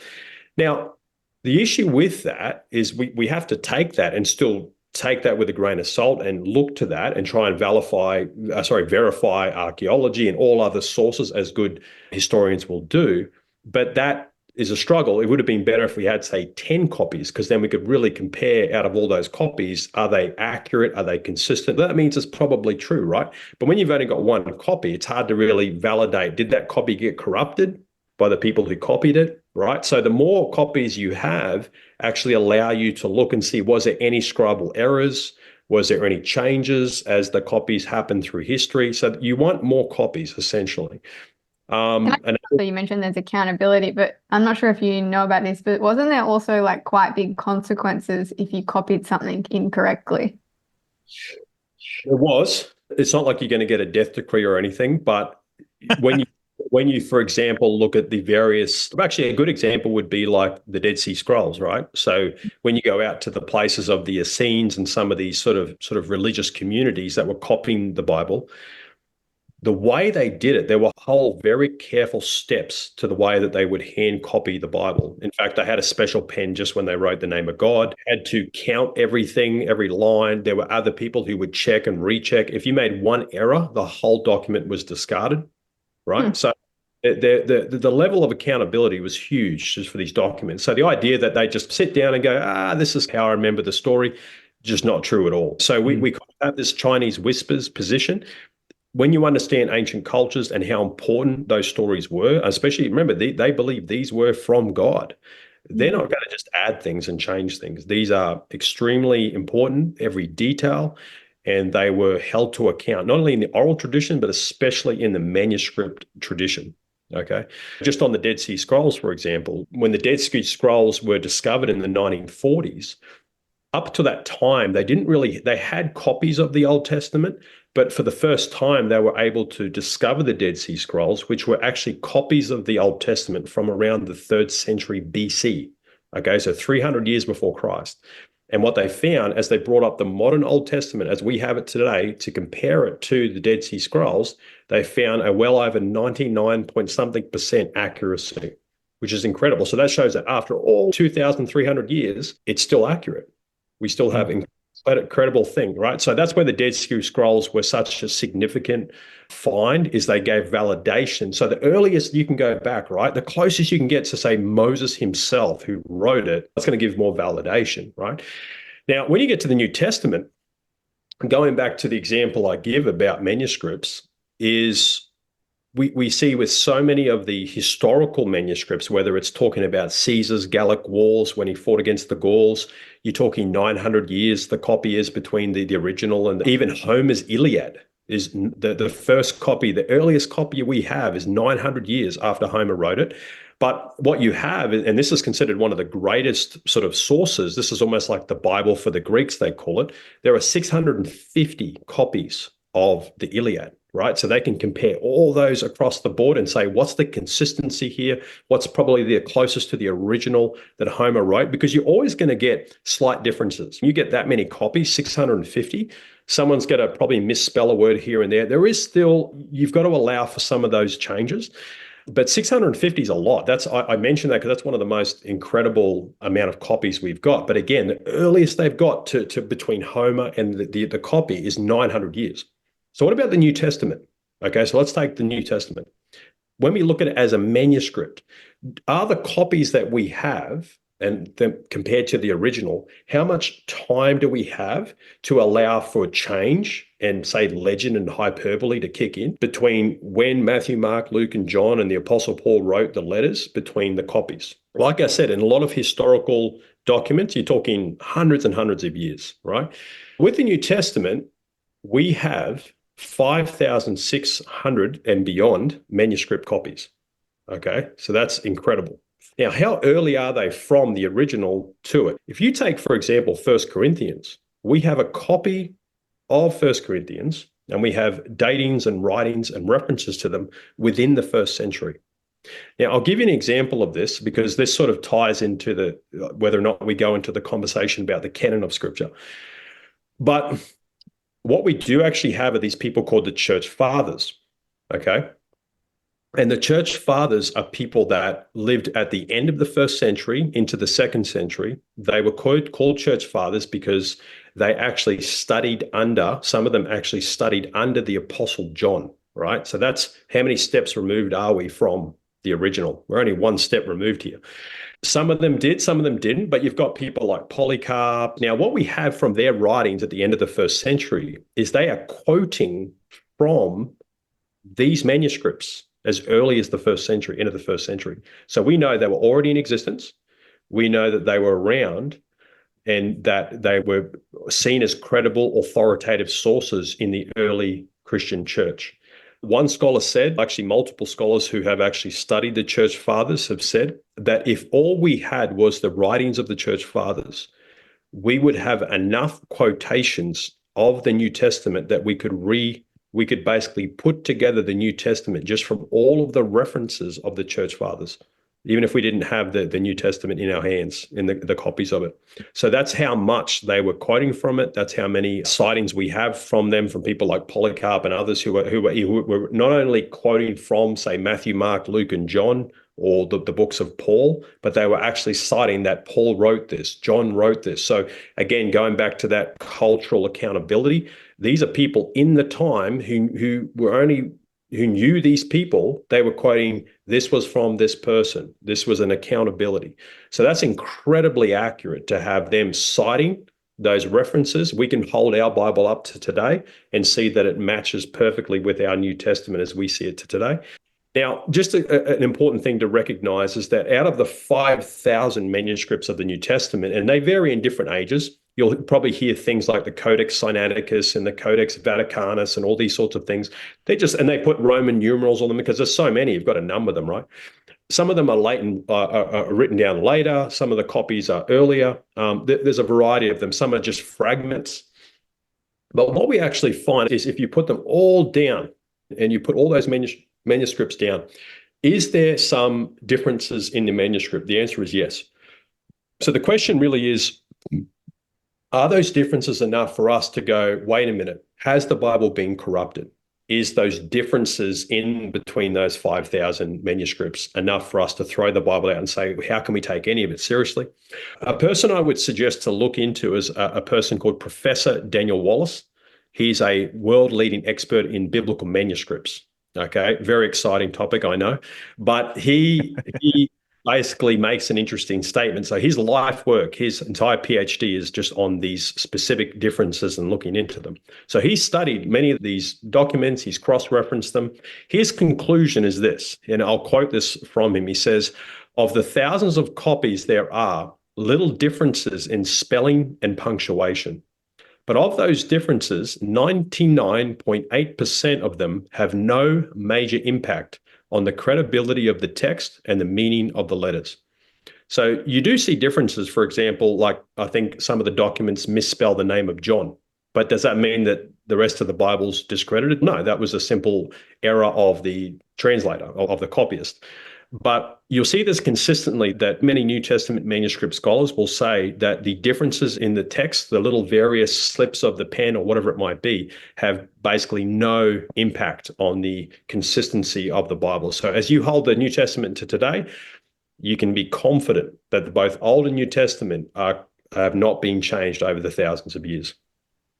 Now, the issue with that is we have to take that and still take that with a grain of salt and look to that and try and verify archaeology and all other sources, as good historians will do. But that is a struggle. It would have been better if we had, say, 10 copies, because then we could really compare out of all those copies, are they accurate? Are they consistent? That means it's probably true, right? But when you've only got one copy, it's hard to really validate. Did that copy get corrupted by the people who copied it, right? So the more copies you have actually allow you to look and see, was there any scribal errors? Was there any changes as the copies happen through history? So you want more copies, essentially. So you mentioned there's accountability, but I'm not sure if you know about this, but wasn't there also like quite big consequences if you copied something incorrectly? It was. It's not like you're going to get a death decree or anything, but when you, for example, look at the various, actually a good example would be like the Dead Sea Scrolls, right? So when you go out to the places of the Essenes and some of these sort of religious communities that were copying the Bible, the way they did it, there were whole very careful steps to the way that they would hand copy the Bible. In fact, they had a special pen just when they wrote the name of God, had to count everything, every line. There were other people who would check and recheck. If you made one error, the whole document was discarded, right? So the level of accountability was huge just for these documents. So the idea that they just sit down and go, this is how I remember the story, just not true at all. So we have this Chinese whispers position. When you understand ancient cultures and how important those stories were, especially, remember, they believe these were from God. They're not going to just add things and change things. These are extremely important, every detail, and they were held to account, not only in the oral tradition, but especially in the manuscript tradition. Okay. Just on the Dead Sea Scrolls, for example, when the Dead Sea Scrolls were discovered in the 1940s, up to that time, they had copies of the Old Testament, but for the first time, they were able to discover the Dead Sea Scrolls, which were actually copies of the Old Testament from around the 3rd century BC. Okay, so 300 years before Christ. And what they found as they brought up the modern Old Testament as we have it today to compare it to the Dead Sea Scrolls, they found a well over 99% accuracy, which is incredible. So that shows that after all 2,300 years, it's still accurate. We still have incredible thing, right? So that's where the Dead Sea Scrolls were such a significant find, is they gave validation. So the earliest you can go back, right? The closest you can get to, say, Moses himself, who wrote it, that's going to give more validation, right? Now, when you get to the New Testament, going back to the example I give about manuscripts, is we see with so many of the historical manuscripts, whether it's talking about Caesar's Gallic Wars when he fought against the Gauls, you're talking 900 years, the copy is between the original, and even Homer's Iliad is the first copy, the earliest copy we have is 900 years after Homer wrote it. But what you have, and this is considered one of the greatest sort of sources, this is almost like the Bible for the Greeks, they call it. There are 650 copies of the Iliad, right? So they can compare all those across the board and say, what's the consistency here? What's probably the closest to the original that Homer wrote? Because you're always going to get slight differences. You get that many copies, 650, someone's going to probably misspell a word here and there. There is still, you've got to allow for some of those changes. But 650 is a lot. I mentioned that because that's one of the most incredible amount of copies we've got. But again, the earliest they've got to between Homer and the copy is 900 years. So what about the New Testament? Okay, so let's take the New Testament. When we look at it as a manuscript, are the copies that we have, and then compared to the original, how much time do we have to allow for change and, say, legend and hyperbole to kick in between when Matthew, Mark, Luke, and John and the Apostle Paul wrote the letters between the copies? Like I said, in a lot of historical documents, you're talking hundreds and hundreds of years, right? With the New Testament, we have 5,600 and beyond manuscript copies. Okay, so that's incredible. Now, how early are they from the original to it? If you take, for example, 1 Corinthians, we have a copy of 1 Corinthians, and we have datings and writings and references to them within the first century. Now, I'll give you an example of this because this sort of ties into whether or not we go into the conversation about the canon of Scripture. But what we do actually have are these people called the church fathers, okay? And the church fathers are people that lived at the end of the first century into the second century. They were called church fathers because they actually studied some of them actually studied under the Apostle John, right? So that's how many steps removed are we from the original? We're only one step removed here. Some of them did, some of them didn't, but you've got people like Polycarp. Now, what we have from their writings at the end of the first century is they are quoting from these manuscripts as early as the first century, end of the first century. So we know they were already in existence. We know that they were around and that they were seen as credible, authoritative sources in the early Christian church. One scholar said, actually multiple scholars who have actually studied the church fathers have said that if all we had was the writings of the church fathers, we would have enough quotations of the New Testament that we could basically put together the New Testament just from all of the references of the church fathers, even if we didn't have the New Testament in our hands, in the copies of it. So that's how much they were quoting from it. That's how many sightings we have from them, from people like Polycarp and others who were not only quoting from, say, Matthew, Mark, Luke, and John, or the books of Paul, but they were actually citing that Paul wrote this, John wrote this. So again, going back to that cultural accountability, these are people in the time who knew these people. They were quoting, this was from this person. This was an accountability. So that's incredibly accurate to have them citing those references. We can hold our Bible up to today and see that it matches perfectly with our New Testament as we see it to today. Now, just an important thing to recognize is that out of the 5,000 manuscripts of the New Testament, and they vary in different ages, you'll probably hear things like the Codex Sinaiticus and the Codex Vaticanus and all these sorts of things. They put Roman numerals on them because there's so many, you've got to number them, right? Some of them are late and are written down later. Some of the copies are earlier. There's a variety of them. Some are just fragments. But what we actually find is if you put them all down and you put all those manuscripts down, is there some differences in the manuscript? The answer is yes. So the question really is, are those differences enough for us to go, wait a minute, has the Bible been corrupted? Is those differences in between those 5,000 manuscripts enough for us to throw the Bible out and say, how can we take any of it seriously? A person I would suggest to look into is a person called Professor Daniel Wallace. He's a world-leading expert in biblical manuscripts. Okay, very exciting topic, I know. But he basically makes an interesting statement. So his life work, his entire PhD is just on these specific differences and looking into them. So he studied many of these documents, he's cross-referenced them. His conclusion is this, and I'll quote this from him. He says, of the thousands of copies there are little differences in spelling and punctuation. But of those differences, 99.8% of them have no major impact on the credibility of the text and the meaning of the letters. So you do see differences. For example, like I think some of the documents misspell the name of John. But does that mean that the rest of the Bible's discredited? No, that was a simple error of the translator, of the copyist. But you'll see this consistently, that many New Testament manuscript scholars will say that the differences in the text, the little various slips of the pen or whatever it might be, have basically no impact on the consistency of the Bible. So as you hold the New Testament to today, you can be confident that both Old and New Testament have not been changed over the thousands of years.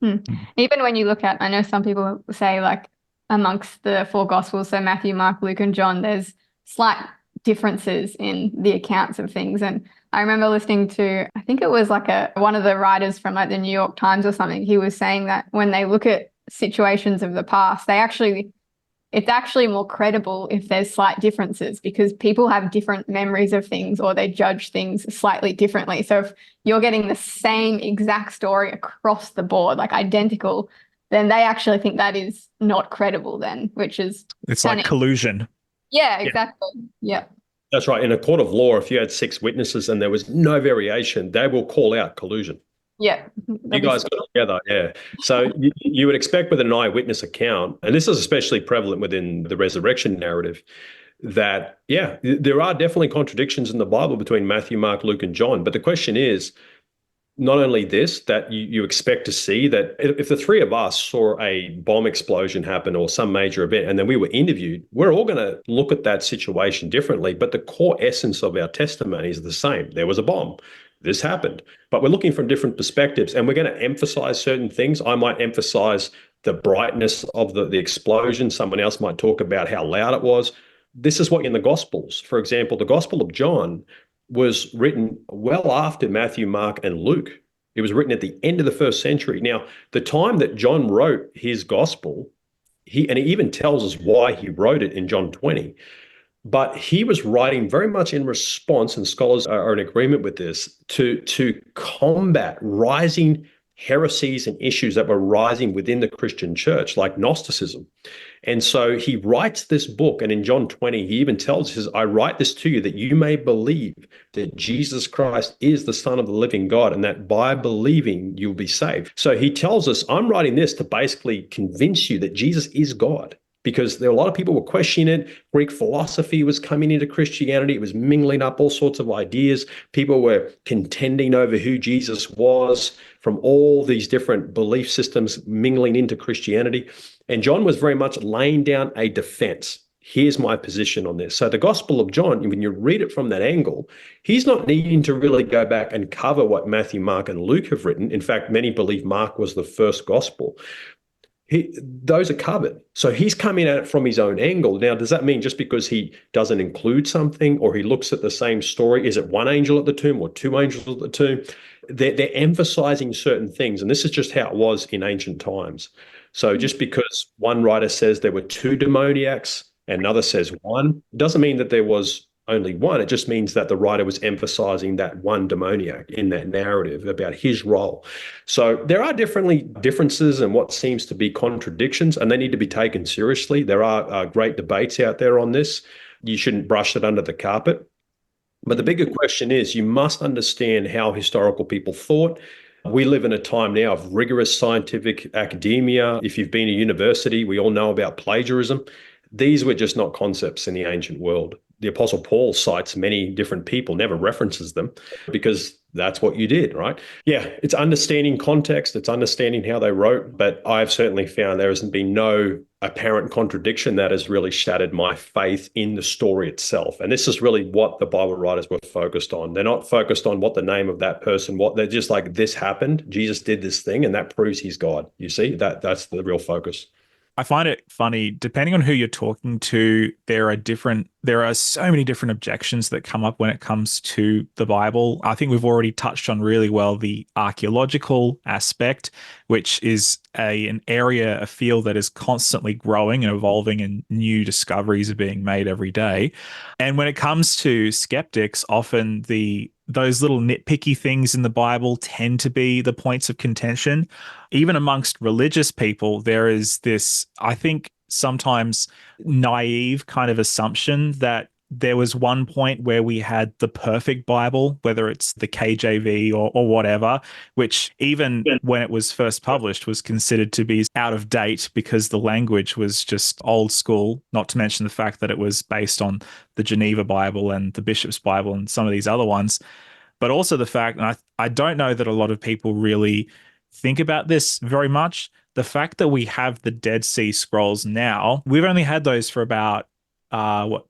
Even when you look at, I know some people say like amongst the four Gospels, so Matthew, Mark, Luke, and John, there's slight differences in the accounts of things. And I remember listening to, I think it was like one of the writers from like the New York Times or something. He was saying that when they look at situations of the past, it's actually more credible if there's slight differences, because people have different memories of things or they judge things slightly differently. So if you're getting the same exact story across the board, like identical, then they actually think that is not credible then, which is... It's like collusion. Yeah, exactly. Yeah. That's right. In a court of law, if you had 6 witnesses and there was no variation, they will call out collusion. Yeah. You guys got together, yeah. So you would expect with an eyewitness account, and this is especially prevalent within the resurrection narrative, that, yeah, there are definitely contradictions in the Bible between Matthew, Mark, Luke, and John. But the question is, not only this, that you expect to see that if the three of us saw a bomb explosion happen or some major event and then we were interviewed, we're all going to look at that situation differently. But the core essence of our testimony is the same. There was a bomb. This happened. But we're looking from different perspectives, and we're going to emphasize certain things. I might emphasize the brightness of the explosion. Someone else might talk about how loud it was. This is what in the Gospels, for example, the Gospel of John was written well after Matthew, Mark, and Luke. It was written at the end of the 1st century. Now, the time that John wrote his gospel, he even tells us why he wrote it in John 20, but he was writing very much in response, and scholars are in agreement with this, to combat rising heresies and issues that were rising within the Christian church, like Gnosticism. And so he writes this book, and in John 20, he even tells us, I write this to you that you may believe that Jesus Christ is the Son of the living God, and that by believing you'll be saved. So he tells us, I'm writing this to basically convince you that Jesus is God, because there were a lot of people were questioning it. Greek philosophy was coming into Christianity. It was mingling up all sorts of ideas. People were contending over who Jesus was from all these different belief systems mingling into Christianity. And John was very much laying down a defense. Here's my position on this. So the Gospel of John, when you read it from that angle, he's not needing to really go back and cover what Matthew, Mark, and Luke have written. In fact, many believe Mark was the first gospel. Those are covered. So he's coming at it from his own angle. Now, does that mean just because he doesn't include something or he looks at the same story, is it one angel at the tomb or 2 angels at the tomb? They're emphasizing certain things. And this is just how it was in ancient times. So just because one writer says there were 2 demoniacs and another says 1, doesn't mean that there was only 1. It just means that the writer was emphasizing that one demoniac in that narrative about his role. So there are differences and what seems to be contradictions, and they need to be taken seriously. There are great debates out there on this. You shouldn't brush it under the carpet. But the bigger question is, you must understand how historical people thought. We live in a time now of rigorous scientific academia. If you've been to university, we all know about plagiarism. These were just not concepts in the ancient world. The Apostle Paul cites many different people, never references them, because that's what you did, right? Yeah, it's understanding context, it's understanding how they wrote, but I've certainly found there hasn't been no apparent contradiction that has really shattered my faith in the story itself. And this is really what the Bible writers were focused on. They're not focused on what the name of that person, they're just like, this happened, Jesus did this thing, and that proves he's God. You see, that's the real focus. I find it funny, depending on who you're talking to, there are so many different objections that come up when it comes to the Bible. I think we've already touched on really well the archaeological aspect, which is an area, a field that is constantly growing and evolving, and new discoveries are being made every day. And when it comes to skeptics, often those little nitpicky things in the Bible tend to be the points of contention. Even amongst religious people, there is this, I think, sometimes naive kind of assumption that there was one point where we had the perfect Bible, whether it's the KJV or whatever, which even when it was first published was considered to be out of date because the language was just old school, not to mention the fact that it was based on the Geneva Bible and the Bishop's Bible and some of these other ones. But also the fact, and I don't know that a lot of people really think about this very much, the fact that we have the Dead Sea Scrolls now, we've only had those for about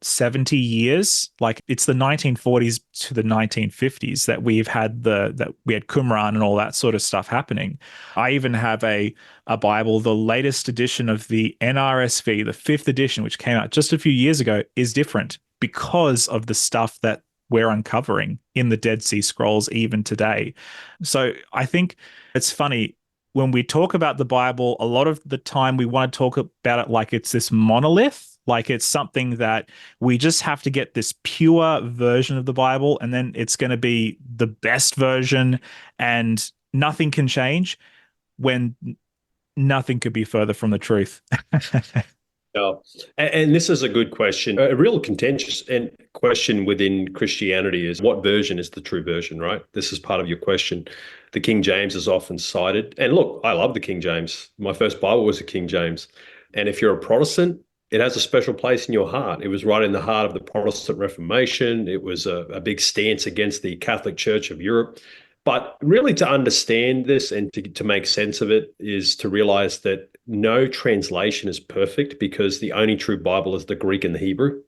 70 years. Like, it's the 1940s to the 1950s that we've had that we had Qumran and all that sort of stuff happening. I even have a Bible, the latest edition of the NRSV, the 5th edition, which came out just a few years ago, is different because of the stuff that we're uncovering in the Dead Sea Scrolls even today. So I think it's funny, when we talk about the Bible, a lot of the time we want to talk about it like it's this monolith, like it's something that we just have to get this pure version of the Bible and then it's going to be the best version and nothing can change, when nothing could be further from the truth. Yeah. And this is a good question. A real contentious question within Christianity is, what version is the true version, right? This is part of your question. The King James is often cited. And look, I love the King James. My first Bible was a King James. And if you're a Protestant, it has a special place in your heart. It was right in the heart of the Protestant Reformation. It was a big stance against the Catholic Church of Europe. But really, to understand this and to make sense of it is to realize that no translation is perfect, because the only true Bible is the Greek and the Hebrew.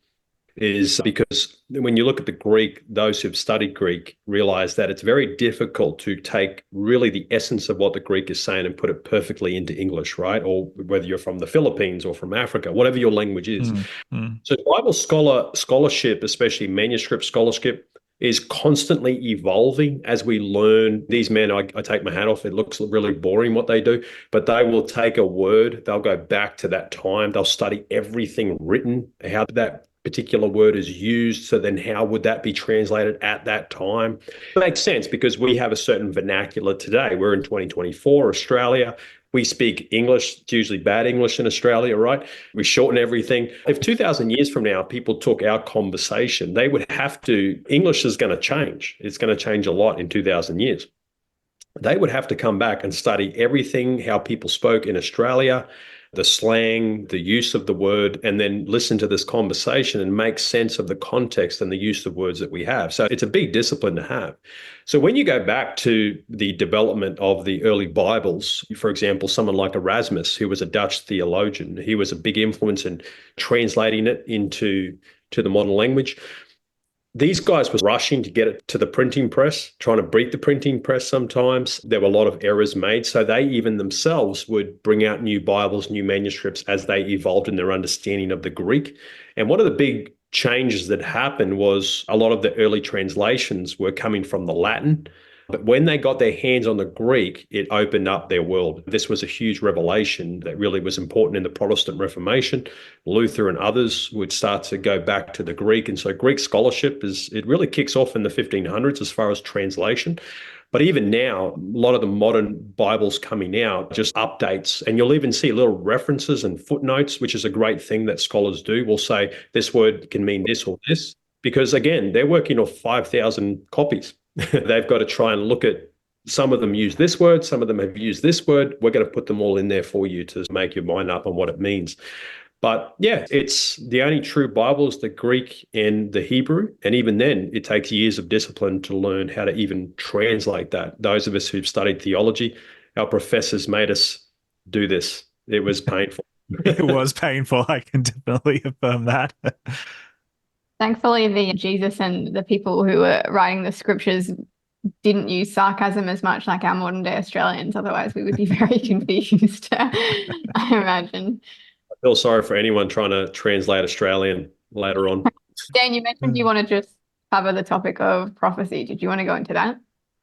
Is because when you look at the Greek, those who've studied Greek realize that it's very difficult to take really the essence of what the Greek is saying and put it perfectly into English, right? Or whether you're from the Philippines or from Africa, whatever your language is. So Bible scholarship, especially manuscript scholarship, is constantly evolving as we learn. These men, I take my hat off. It looks really boring what they do, but they will take a word, they'll go back to that time, they'll study everything written, how that particular word is used, so then how would that be translated at that time? It makes sense because we have a certain vernacular today. We're in 2024, Australia. We speak English. It's usually bad English in Australia, right? We shorten everything. If 2,000 years from now, people took our conversation, they would have to, English is going to change. It's going to change a lot in 2,000 years. They would have to come back and study everything, how people spoke in Australia, the slang, the use of the word, and then listen to this conversation and make sense of the context and the use of words that we have. So it's a big discipline to have. So when you go back to the development of the early Bibles, for example, someone like Erasmus, who was a Dutch theologian, he was a big influence in translating it into the modern language. These guys were rushing to get it to the printing press, trying to beat the printing press sometimes. There were a lot of errors made. So they even themselves would bring out new Bibles, new manuscripts as they evolved in their understanding of the Greek. And one of the big changes that happened was a lot of the early translations were coming from the Latin. But when they got their hands on the Greek, it opened up their world. This was a huge revelation that really was important in the Protestant Reformation. Luther and others would start to go back to the Greek. And so Greek scholarship it really kicks off in the 1500s as far as translation. But even now, a lot of the modern Bibles coming out just updates, and you'll even see little references and footnotes, which is a great thing that scholars do. Will say this word can mean this or this, because again, they're working off 5,000 copies. They've got to try and look at, some of them use this word, some of them have used this word. We're going to put them all in there for you to make your mind up on what it means. But yeah, it's the only true Bible is the Greek and the Hebrew. And even then, it takes years of discipline to learn how to even translate that. Those of us who've studied theology, our professors made us do this. It was painful. It was painful. I can definitely affirm that. Thankfully, Jesus and the people who were writing the scriptures didn't use sarcasm as much like our modern day Australians. Otherwise, we would be very confused, I imagine. I feel sorry for anyone trying to translate Australian later on. Dan, you mentioned you want to just cover the topic of prophecy. Did you want to go into that?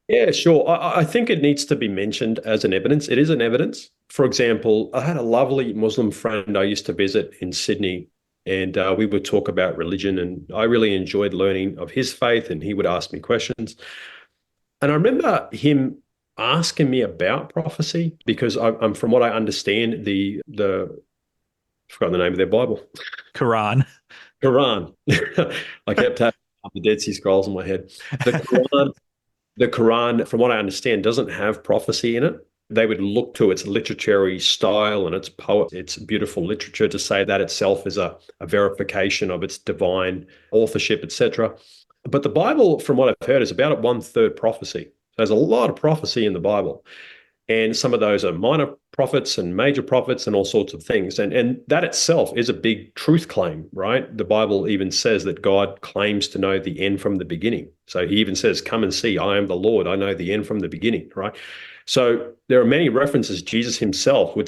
Yeah, sure. I think it needs to be mentioned as an evidence. It is an evidence. For example, I had a lovely Muslim friend I used to visit in Sydney, and we would talk about religion, and I really enjoyed learning of his faith, and he would ask me questions. And I remember him asking me about prophecy because I'm from what I understand, I forgot the name of their Bible. Quran. I kept having the Dead Sea Scrolls in my head. The Quran, from what I understand, doesn't have prophecy in it. They would look to its literary style and its beautiful literature to say that itself is a verification of its divine authorship, etc. But the Bible, from what I've heard, is about 1/3 prophecy. There's a lot of prophecy in the Bible. And some of those are minor prophets and major prophets and all sorts of things. And that itself is a big truth claim, right? The Bible even says that God claims to know the end from the beginning. So he even says, come and see, I am the Lord. I know the end from the beginning, right? So there are many references. Jesus himself would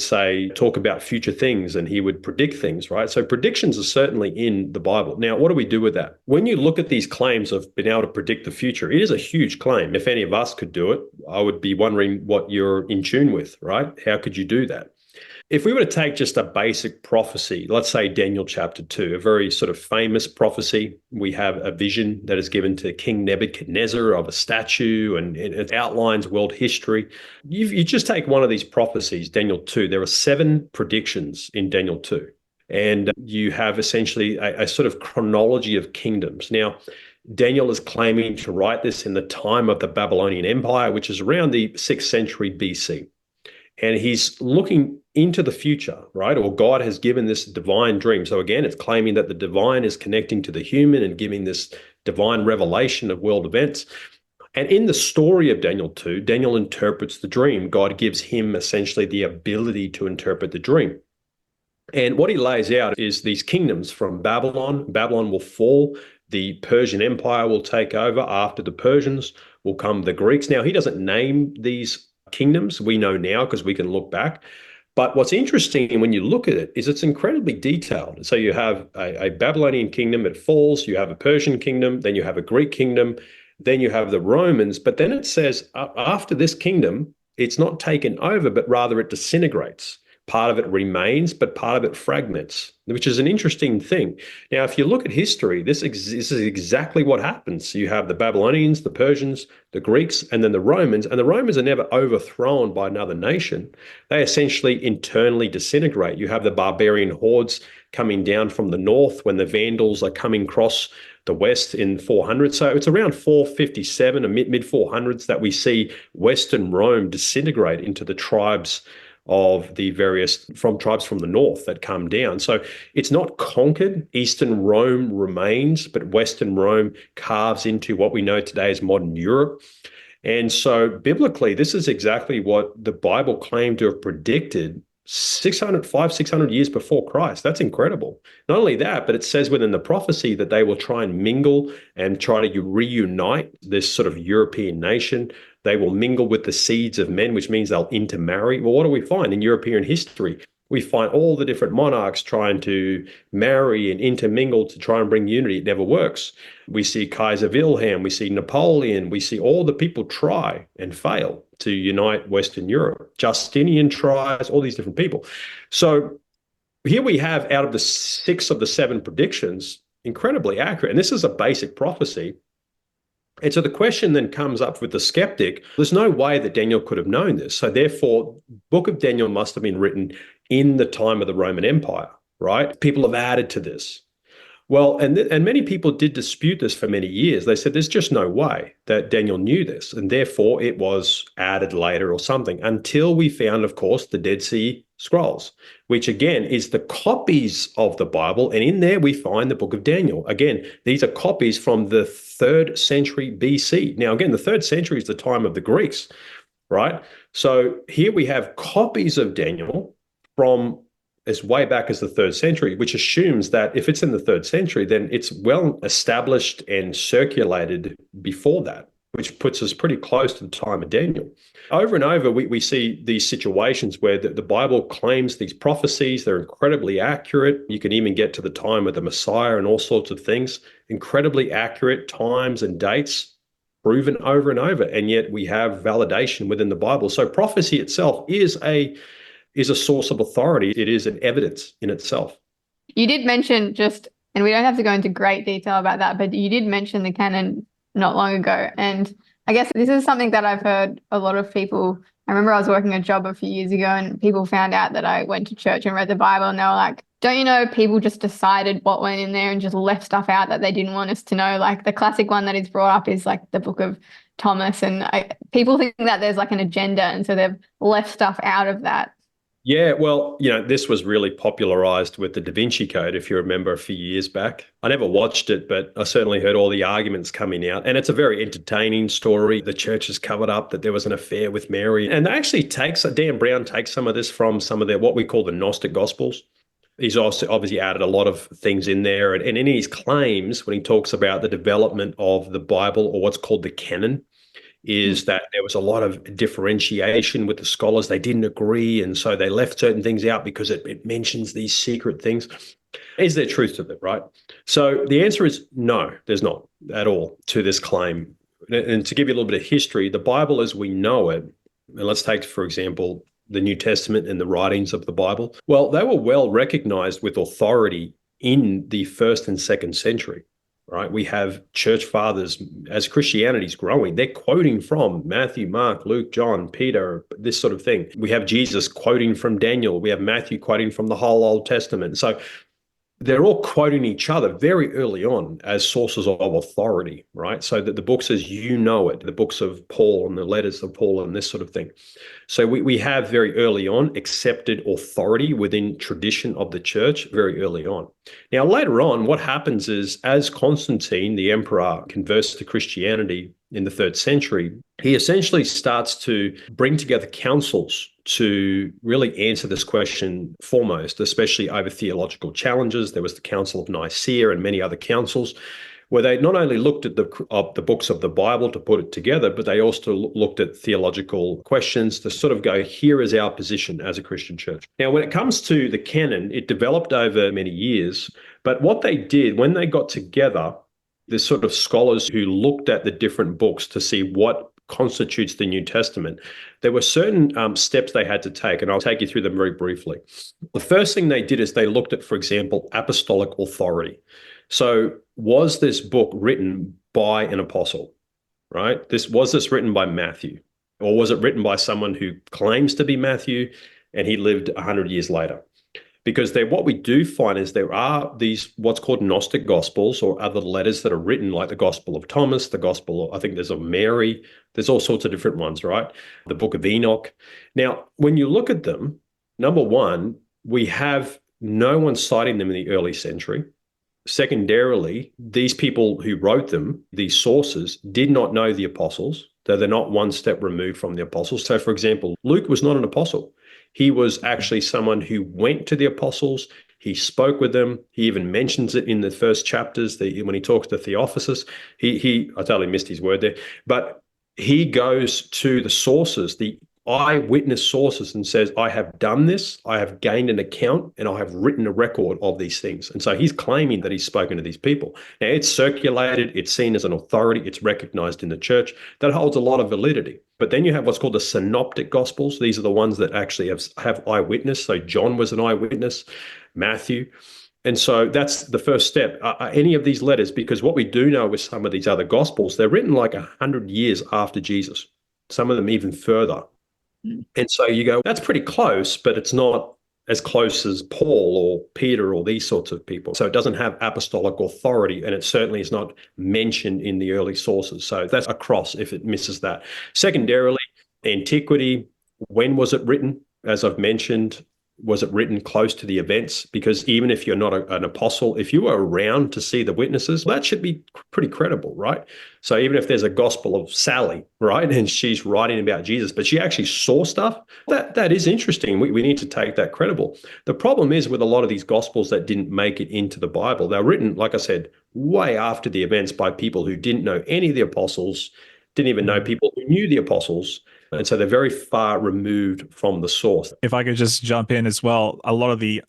talk about future things, and he would predict things, right? So predictions are certainly in the Bible. Now, what do we do with that? When you look at these claims of being able to predict the future, it is a huge claim. If any of us could do it, I would be wondering what you're in tune with, right? How could you do that? If we were to take just a basic prophecy, let's say Daniel chapter 2, a very sort of famous prophecy, we have a vision that is given to King Nebuchadnezzar of a statue, and it outlines world history. You just take one of these prophecies, Daniel 2, there are 7 predictions in Daniel 2, and you have essentially a sort of chronology of kingdoms. Now, Daniel is claiming to write this in the time of the Babylonian Empire, which is around the 6th century BC. And he's looking into the future, right? Or God has given this divine dream. So again, it's claiming that the divine is connecting to the human and giving this divine revelation of world events. And in the story of Daniel 2, Daniel interprets the dream. God gives him essentially the ability to interpret the dream. And what he lays out is these kingdoms from Babylon. Babylon will fall. The Persian Empire will take over. After the Persians will come the Greeks. Now, he doesn't name these kingdoms. We know now because we can look back. But what's interesting when you look at it is it's incredibly detailed. So you have a Babylonian kingdom, it falls, you have a Persian kingdom, then you have a Greek kingdom, then you have the Romans. But then it says after this kingdom, it's not taken over, but rather it disintegrates. Part of it remains, but part of it fragments, which is an interesting thing. Now, if you look at history, this is exactly what happens. You have the Babylonians, the Persians, the Greeks, and then the Romans. And the Romans are never overthrown by another nation. They essentially internally disintegrate. You have the barbarian hordes coming down from the north when the Vandals are coming across the west in 400. So it's around 457 or mid-400s that we see Western Rome disintegrate into the tribes of the various tribes from the north that come down. So it's not conquered. Eastern Rome remains, but Western Rome carves into what we know today as modern Europe. And so biblically, this is exactly what the Bible claimed to have predicted 600 years before Christ. That's incredible. Not only that, but it says within the prophecy that they will try and mingle and try to reunite this sort of European nation. They will mingle with the seeds of men, which means they'll intermarry. Well, what do we find in European history? We find all the different monarchs trying to marry and intermingle to try and bring unity. It never works. We see Kaiser Wilhelm, we see Napoleon, we see all the people try and fail to unite Western Europe. Justinian tries, all these different people. So here we have, out of the 6 of the 7 predictions, incredibly accurate. And this is a basic prophecy. And so the question then comes up with the skeptic. There's no way that Daniel could have known this. So therefore, Book of Daniel must have been written in the time of the Roman Empire, right? People have added to this. Well, and many people did dispute this for many years. They said there's just no way that Daniel knew this, and therefore it was added later or something, until we found, of course, the Dead Sea Scrolls, which again is the copies of the Bible. And in there we find the Book of Daniel. Again, these are copies from the 3rd century BC. Now, again, the 3rd century is the time of the Greeks, right? So here we have copies of Daniel from as way back as the 3rd century, which assumes that if it's in the 3rd century, then it's well established and circulated before that. which puts us pretty close to the time of Daniel. Over and over, we see these situations where the Bible claims these prophecies. They're incredibly accurate. You can even get to the time of the Messiah and all sorts of things. Incredibly accurate times and dates proven over and over. And yet we have validation within the Bible. So prophecy itself is a source of authority. It is an evidence in itself. You did mention and we don't have to go into great detail about that, but you did mention the canon not long ago. And I guess this is something that I've heard a lot of people. I remember I was working a job a few years ago and people found out that I went to church and read the Bible, and they were like, don't you know, people just decided what went in there and just left stuff out that they didn't want us to know. Like the classic one that is brought up is like the Book of Thomas. And people think that there's like an agenda, and so they've left stuff out of that. Yeah, well, this was really popularized with the Da Vinci Code, if you remember, a few years back. I never watched it, but I certainly heard all the arguments coming out. And it's a very entertaining story. The church has covered up that there was an affair with Mary. And they actually Dan Brown takes some of this from some of what we call the Gnostic Gospels. He's also obviously added a lot of things in there. And in his claims, when he talks about the development of the Bible, or what's called the canon, is that there was a lot of differentiation with the scholars. They didn't agree, and so they left certain things out because it mentions these secret things. Is there truth to that, right? So the answer is no, there's not at all to this claim. And to give you a little bit of history, the Bible as we know it, and let's take, for example, the New Testament and the writings of the Bible. Well, they were well recognized with authority in the 1st and 2nd century. Right, we have church fathers, as Christianity's growing, they're quoting from Matthew, Mark, Luke, John, Peter, this sort of thing. We have Jesus quoting from Daniel. We have Matthew quoting from the whole Old Testament. So they're all quoting each other very early on as sources of authority, right? So that the books as you know it, the books of Paul and the letters of Paul and this sort of thing. So we have very early on accepted authority within tradition of the church very early on. Now, later on, what happens is as Constantine, the emperor, converts to Christianity in the 3rd century, he essentially starts to bring together councils to really answer this question foremost, especially over theological challenges. There was the Council of Nicaea and many other councils where they not only looked at the books of the Bible to put it together, but they also looked at theological questions to sort of go, here is our position as a Christian church. Now, when it comes to the canon, it developed over many years. But what they did when they got together, the sort of scholars who looked at the different books to see what constitutes the New Testament, there were certain steps they had to take, and I'll take you through them very briefly. The first thing they did is they looked at, for example, apostolic authority. So was this book written by an apostle, right? Was this written by Matthew? Or was it written by someone who claims to be Matthew and he lived 100 years later? Because what we do find is there are these what's called Gnostic Gospels or other letters that are written, like the Gospel of Thomas, the Gospel, I think there's of Mary, there's all sorts of different ones, right? The Book of Enoch. Now, when you look at them, number one, we have no one citing them in the early century. Secondarily, these people who wrote them, these sources, did not know the apostles, though they're not one step removed from the apostles. So, for example, Luke was not an apostle. He was actually someone who went to the apostles. He spoke with them. He even mentions it in the first chapters when he talks to Theophilus. I totally missed his word there, but he goes to the sources, the eyewitness sources, and says, I have done this, I have gained an account, and I have written a record of these things. And so he's claiming that he's spoken to these people. Now, it's circulated, it's seen as an authority, it's recognized in the church. That holds a lot of validity. But then you have what's called the synoptic gospels. These are the ones that actually have eyewitness. So John was an eyewitness, Matthew. And so that's the first step. Any of these letters, because what we do know with some of these other gospels, they're written like 100 years after Jesus, some of them even further. And so you go, that's pretty close, but it's not as close as Paul or Peter or these sorts of people. So it doesn't have apostolic authority, and it certainly is not mentioned in the early sources. So that's a cross if it misses that. Secondarily, antiquity. When was it written? As I've mentioned, was it written close to the events? Because even if you're not an apostle, if you were around to see the witnesses, that should be pretty credible, right? So even if there's a gospel of Sally, right, and she's writing about Jesus, but she actually saw stuff, that is interesting. We need to take that credible. The problem is with a lot of these gospels that didn't make it into the Bible, they're written, like I said, way after the events by people who didn't know any of the apostles, didn't even know people who knew the apostles. And so they're very far removed from the source. If I could just jump in as well, a lot of the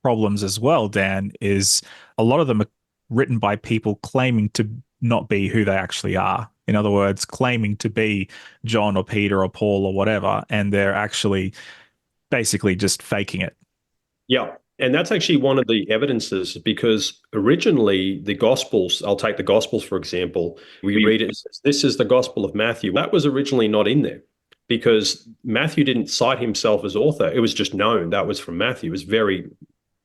problems as well, Dan, is a lot of them are written by people claiming to not be who they actually are. In other words, claiming to be John or Peter or Paul or whatever, and they're actually basically just faking it. Yeah. And that's actually one of the evidences, because originally the Gospels, I'll take the Gospels, for example, we read it, it says, this is the Gospel of Matthew. That was originally not in there because Matthew didn't cite himself as author. It was just known that was from Matthew. It was very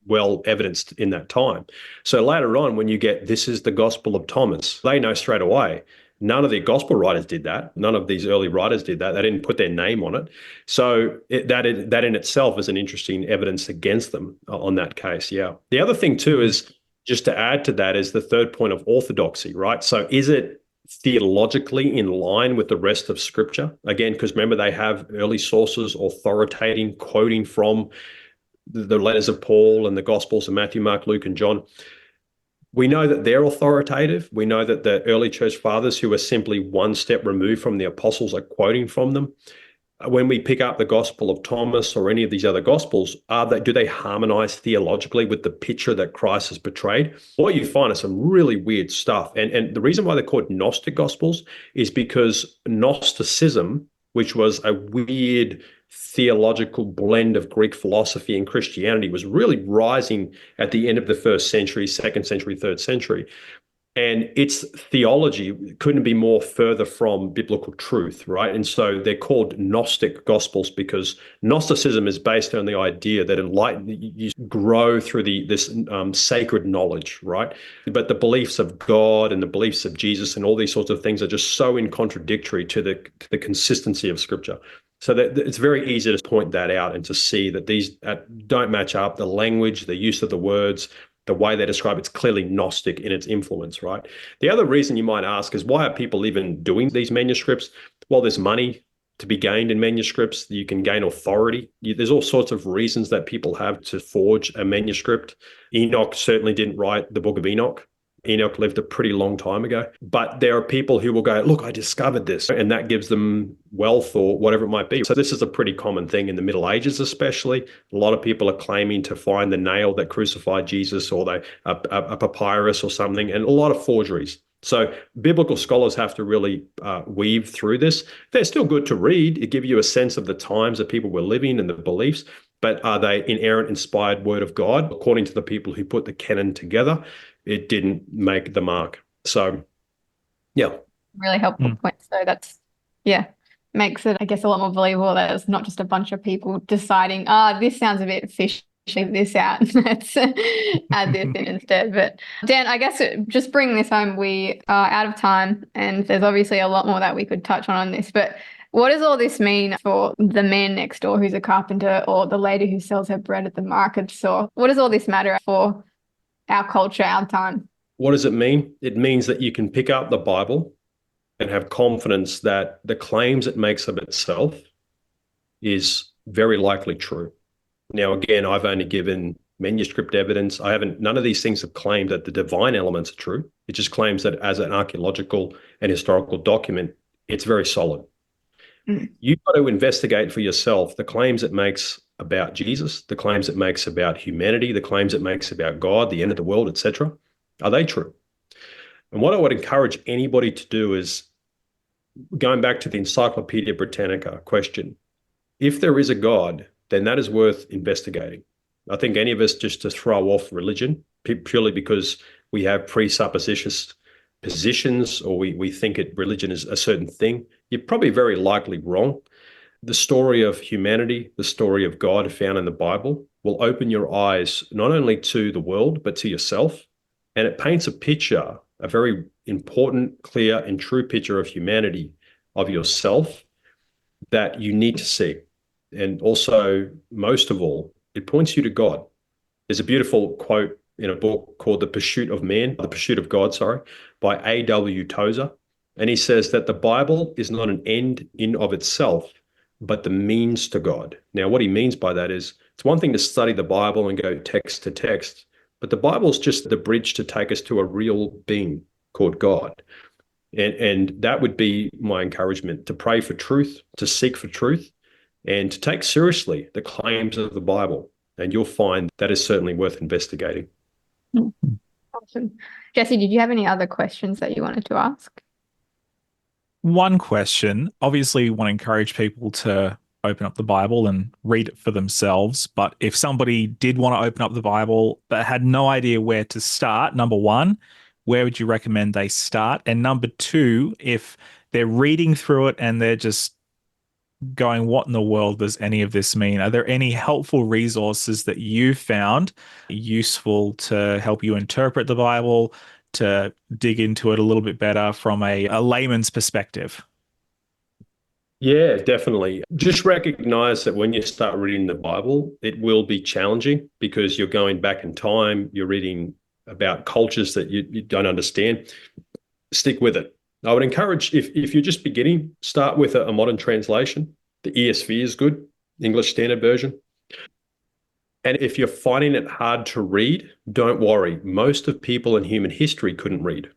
well evidenced in that time. So later on, when you get, this is the Gospel of Thomas, they know straight away. None of the gospel writers did that. None of these early writers did that. They didn't put their name on it. So that in itself is an interesting evidence against them on that case. Yeah. The other thing too is, just to add to that, is the third point of orthodoxy, right? So is it theologically in line with the rest of Scripture? Again, because remember, they have early sources authoritating, quoting from the letters of Paul and the Gospels of Matthew, Mark, Luke, and John. We know that they're authoritative. We know that the early church fathers, who are simply one step removed from the apostles, are quoting from them. When we pick up the Gospel of Thomas or any of these other Gospels, do they harmonize theologically with the picture that Christ has portrayed? What you find is some really weird stuff. And the reason why they're called Gnostic Gospels is because Gnosticism, which was a weird theological blend of Greek philosophy and Christianity, was really rising at the end of the 1st century, 2nd century, 3rd century. And its theology couldn't be more further from biblical truth, right? And so they're called Gnostic Gospels because Gnosticism is based on the idea that you grow through this sacred knowledge, right? But the beliefs of God and the beliefs of Jesus and all these sorts of things are just so in contradictory to the consistency of Scripture. So that it's very easy to point that out and to see that these don't match up. The language, the use of the words, the way they describe it's clearly Gnostic in its influence, right? The other reason you might ask is, why are people even doing these manuscripts? Well, there's money to be gained in manuscripts. You can gain authority. There's all sorts of reasons that people have to forge a manuscript. Enoch certainly didn't write the Book of Enoch. Enoch lived a pretty long time ago. But there are people who will go, look, I discovered this. And that gives them wealth or whatever it might be. So this is a pretty common thing in the Middle Ages, especially. A lot of people are claiming to find the nail that crucified Jesus, or a papyrus or something, and a lot of forgeries. So biblical scholars have to really weave through this. They're still good to read. It gives you a sense of the times that people were living and the beliefs. But are they inerrant, inspired word of God? According to the people who put the canon together, it didn't make the mark. So, yeah. Really helpful point. So makes it, I guess, a lot more believable that it's not just a bunch of people deciding, this sounds a bit fishy, this out. Let's add this in instead. But Dan, I guess just bringing this home, we are out of time, and there's obviously a lot more that we could touch on this. But what does all this mean for the man next door who's a carpenter, or the lady who sells her bread at the market store? What does all this matter for our culture, our time? What does it mean? It means that you can pick up the Bible and have confidence that the claims it makes of itself is very likely true. Now, again, I've only given manuscript evidence. None of these things have claimed that the divine elements are true. It just claims that as an archaeological and historical document, it's very solid. You've got to investigate for yourself the claims it makes about Jesus, the claims it makes about humanity, the claims it makes about God, the end of the world, etc. Are they true? And what I would encourage anybody to do is, going back to the Encyclopedia Britannica question, if there is a God, then that is worth investigating. I think any of us, just to throw off religion purely because we have presuppositions positions, or we think religion is a certain thing, you're probably very likely wrong. The story of humanity, the story of God found in the Bible, will open your eyes not only to the world, but to yourself. And it paints a picture, a very important, clear, and true picture of humanity, of yourself, that you need to see. And also, most of all, it points you to God. There's a beautiful quote in a book called The Pursuit of God, by A.W. Tozer. And he says that the Bible is not an end in of itself, but the means to God. Now, what he means by that is, it's one thing to study the Bible and go text to text, but the Bible is just the bridge to take us to a real being called God. And that would be my encouragement, to pray for truth, to seek for truth, and to take seriously the claims of the Bible. And you'll find that is certainly worth investigating. Awesome. Jesse, did you have any other questions that you wanted to ask? One question. Obviously, want to encourage people to open up the Bible and read it for themselves. But if somebody did want to open up the Bible but had no idea where to start, number one, where would you recommend they start? And number two, if they're reading through it and they're just going, what in the world does any of this mean? Are there any helpful resources that you found useful to help you interpret the Bible, to dig into it a little bit better from a layman's perspective? Yeah, definitely. Just recognize that when you start reading the Bible, it will be challenging because you're going back in time, you're reading about cultures that you don't understand. Stick with it. I would encourage, if you're just beginning, start with a modern translation. The ESV is good, English Standard Version. And if you're finding it hard to read, don't worry. Most of people in human history couldn't read,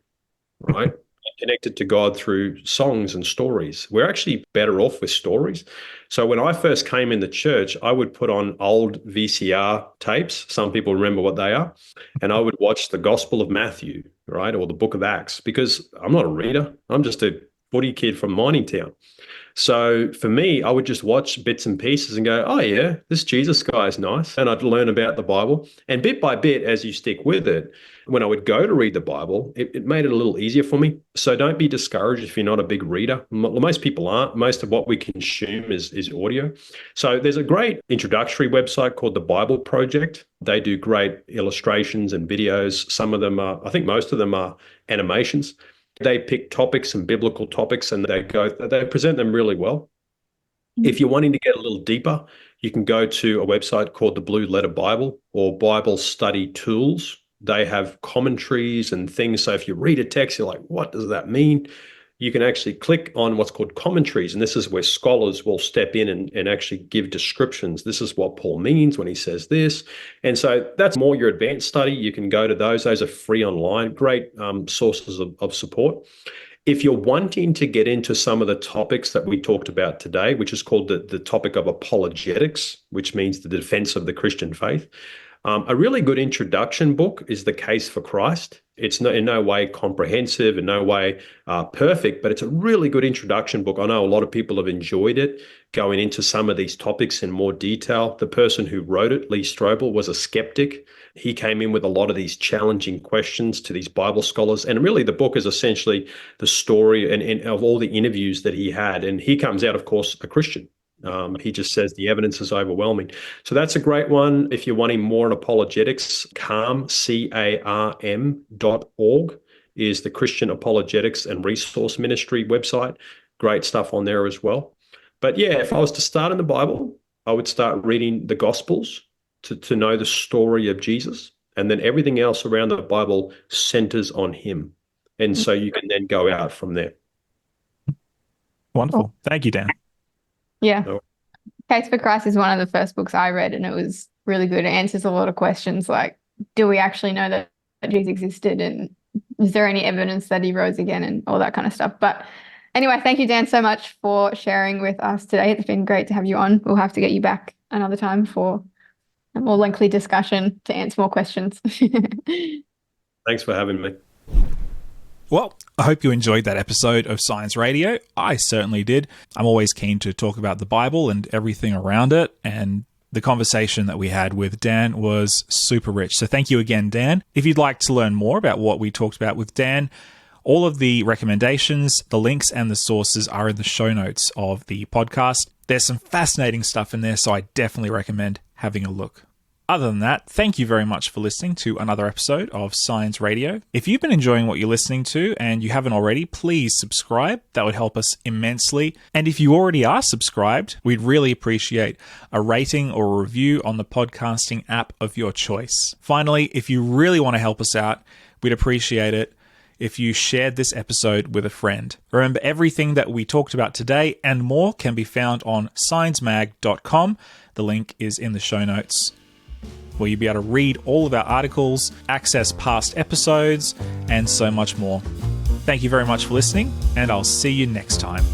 right? Connected to God through songs and stories. We're actually better off with stories. So when I first came in the church, I would put on old VCR tapes. Some people remember what they are. And I would watch the Gospel of Matthew, right? Or the Book of Acts, because I'm not a reader. I'm just a footy kid from mining town. So for me, I would just watch bits and pieces and go, oh yeah, this Jesus guy is nice. And I'd learn about the Bible. And bit by bit, as you stick with it, when I would go to read the Bible, it made it a little easier for me. So don't be discouraged if you're not a big reader. Most people aren't. Most of what we consume is audio. So there's a great introductory website called the Bible Project. They do great illustrations and videos. Some of them are, I think most of them are animations. They pick topics and biblical topics and they present them really well. If you're wanting to get a little deeper, you can go to a website called the Blue Letter Bible or Bible Study Tools. They have commentaries and things. So if you read a text, you're like, what does that mean? You can actually click on what's called commentaries. And this is where scholars will step in and actually give descriptions. This is what Paul means when he says this. And so that's more your advanced study. You can go to those. Those are free online, great sources of support. If you're wanting to get into some of the topics that we talked about today, which is called the topic of apologetics, which means the defense of the Christian faith, a really good introduction book is The Case for Christ. It's in no way comprehensive, in no way perfect, but it's a really good introduction book. I know a lot of people have enjoyed it, going into some of these topics in more detail. The person who wrote it, Lee Strobel, was a skeptic. He came in with a lot of these challenging questions to these Bible scholars. And really the book is essentially the story and of all the interviews that he had. And he comes out, of course, a Christian. He just says the evidence is overwhelming. So that's a great one. If you're wanting more on apologetics, CARM.org is the Christian Apologetics and Resource Ministry website. Great stuff on there as well. But yeah, if I was to start in the Bible, I would start reading the Gospels to know the story of Jesus. And then everything else around the Bible centers on him. And so you can then go out from there. Wonderful. Thank you, Dan. Yeah. Case for Christ is one of the first books I read, and it was really good. It answers a lot of questions like, do we actually know that Jesus existed? And is there any evidence that he rose again and all that kind of stuff? But anyway, thank you, Dan, so much for sharing with us today. It's been great to have you on. We'll have to get you back another time for a more lengthy discussion to answer more questions. Thanks for having me. Well, I hope you enjoyed that episode of Science Radio. I certainly did. I'm always keen to talk about the Bible and everything around it, and the conversation that we had with Dan was super rich. So thank you again, Dan. If you'd like to learn more about what we talked about with Dan, all of the recommendations, the links, and the sources are in the show notes of the podcast. There's some fascinating stuff in there, so I definitely recommend having a look. Other than that, thank you very much for listening to another episode of Science Radio. If you've been enjoying what you're listening to and you haven't already, please subscribe. That would help us immensely. And if you already are subscribed, we'd really appreciate a rating or a review on the podcasting app of your choice. Finally, if you really want to help us out, we'd appreciate it if you shared this episode with a friend. Remember, everything that we talked about today and more can be found on sciencemag.com. The link is in the show notes, where you'll be able to read all of our articles, access past episodes, and so much more. Thank you very much for listening, and I'll see you next time.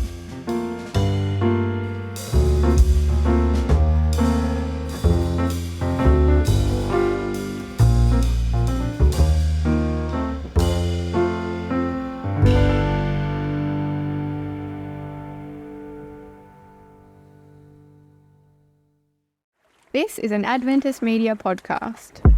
This is an Adventist Media podcast.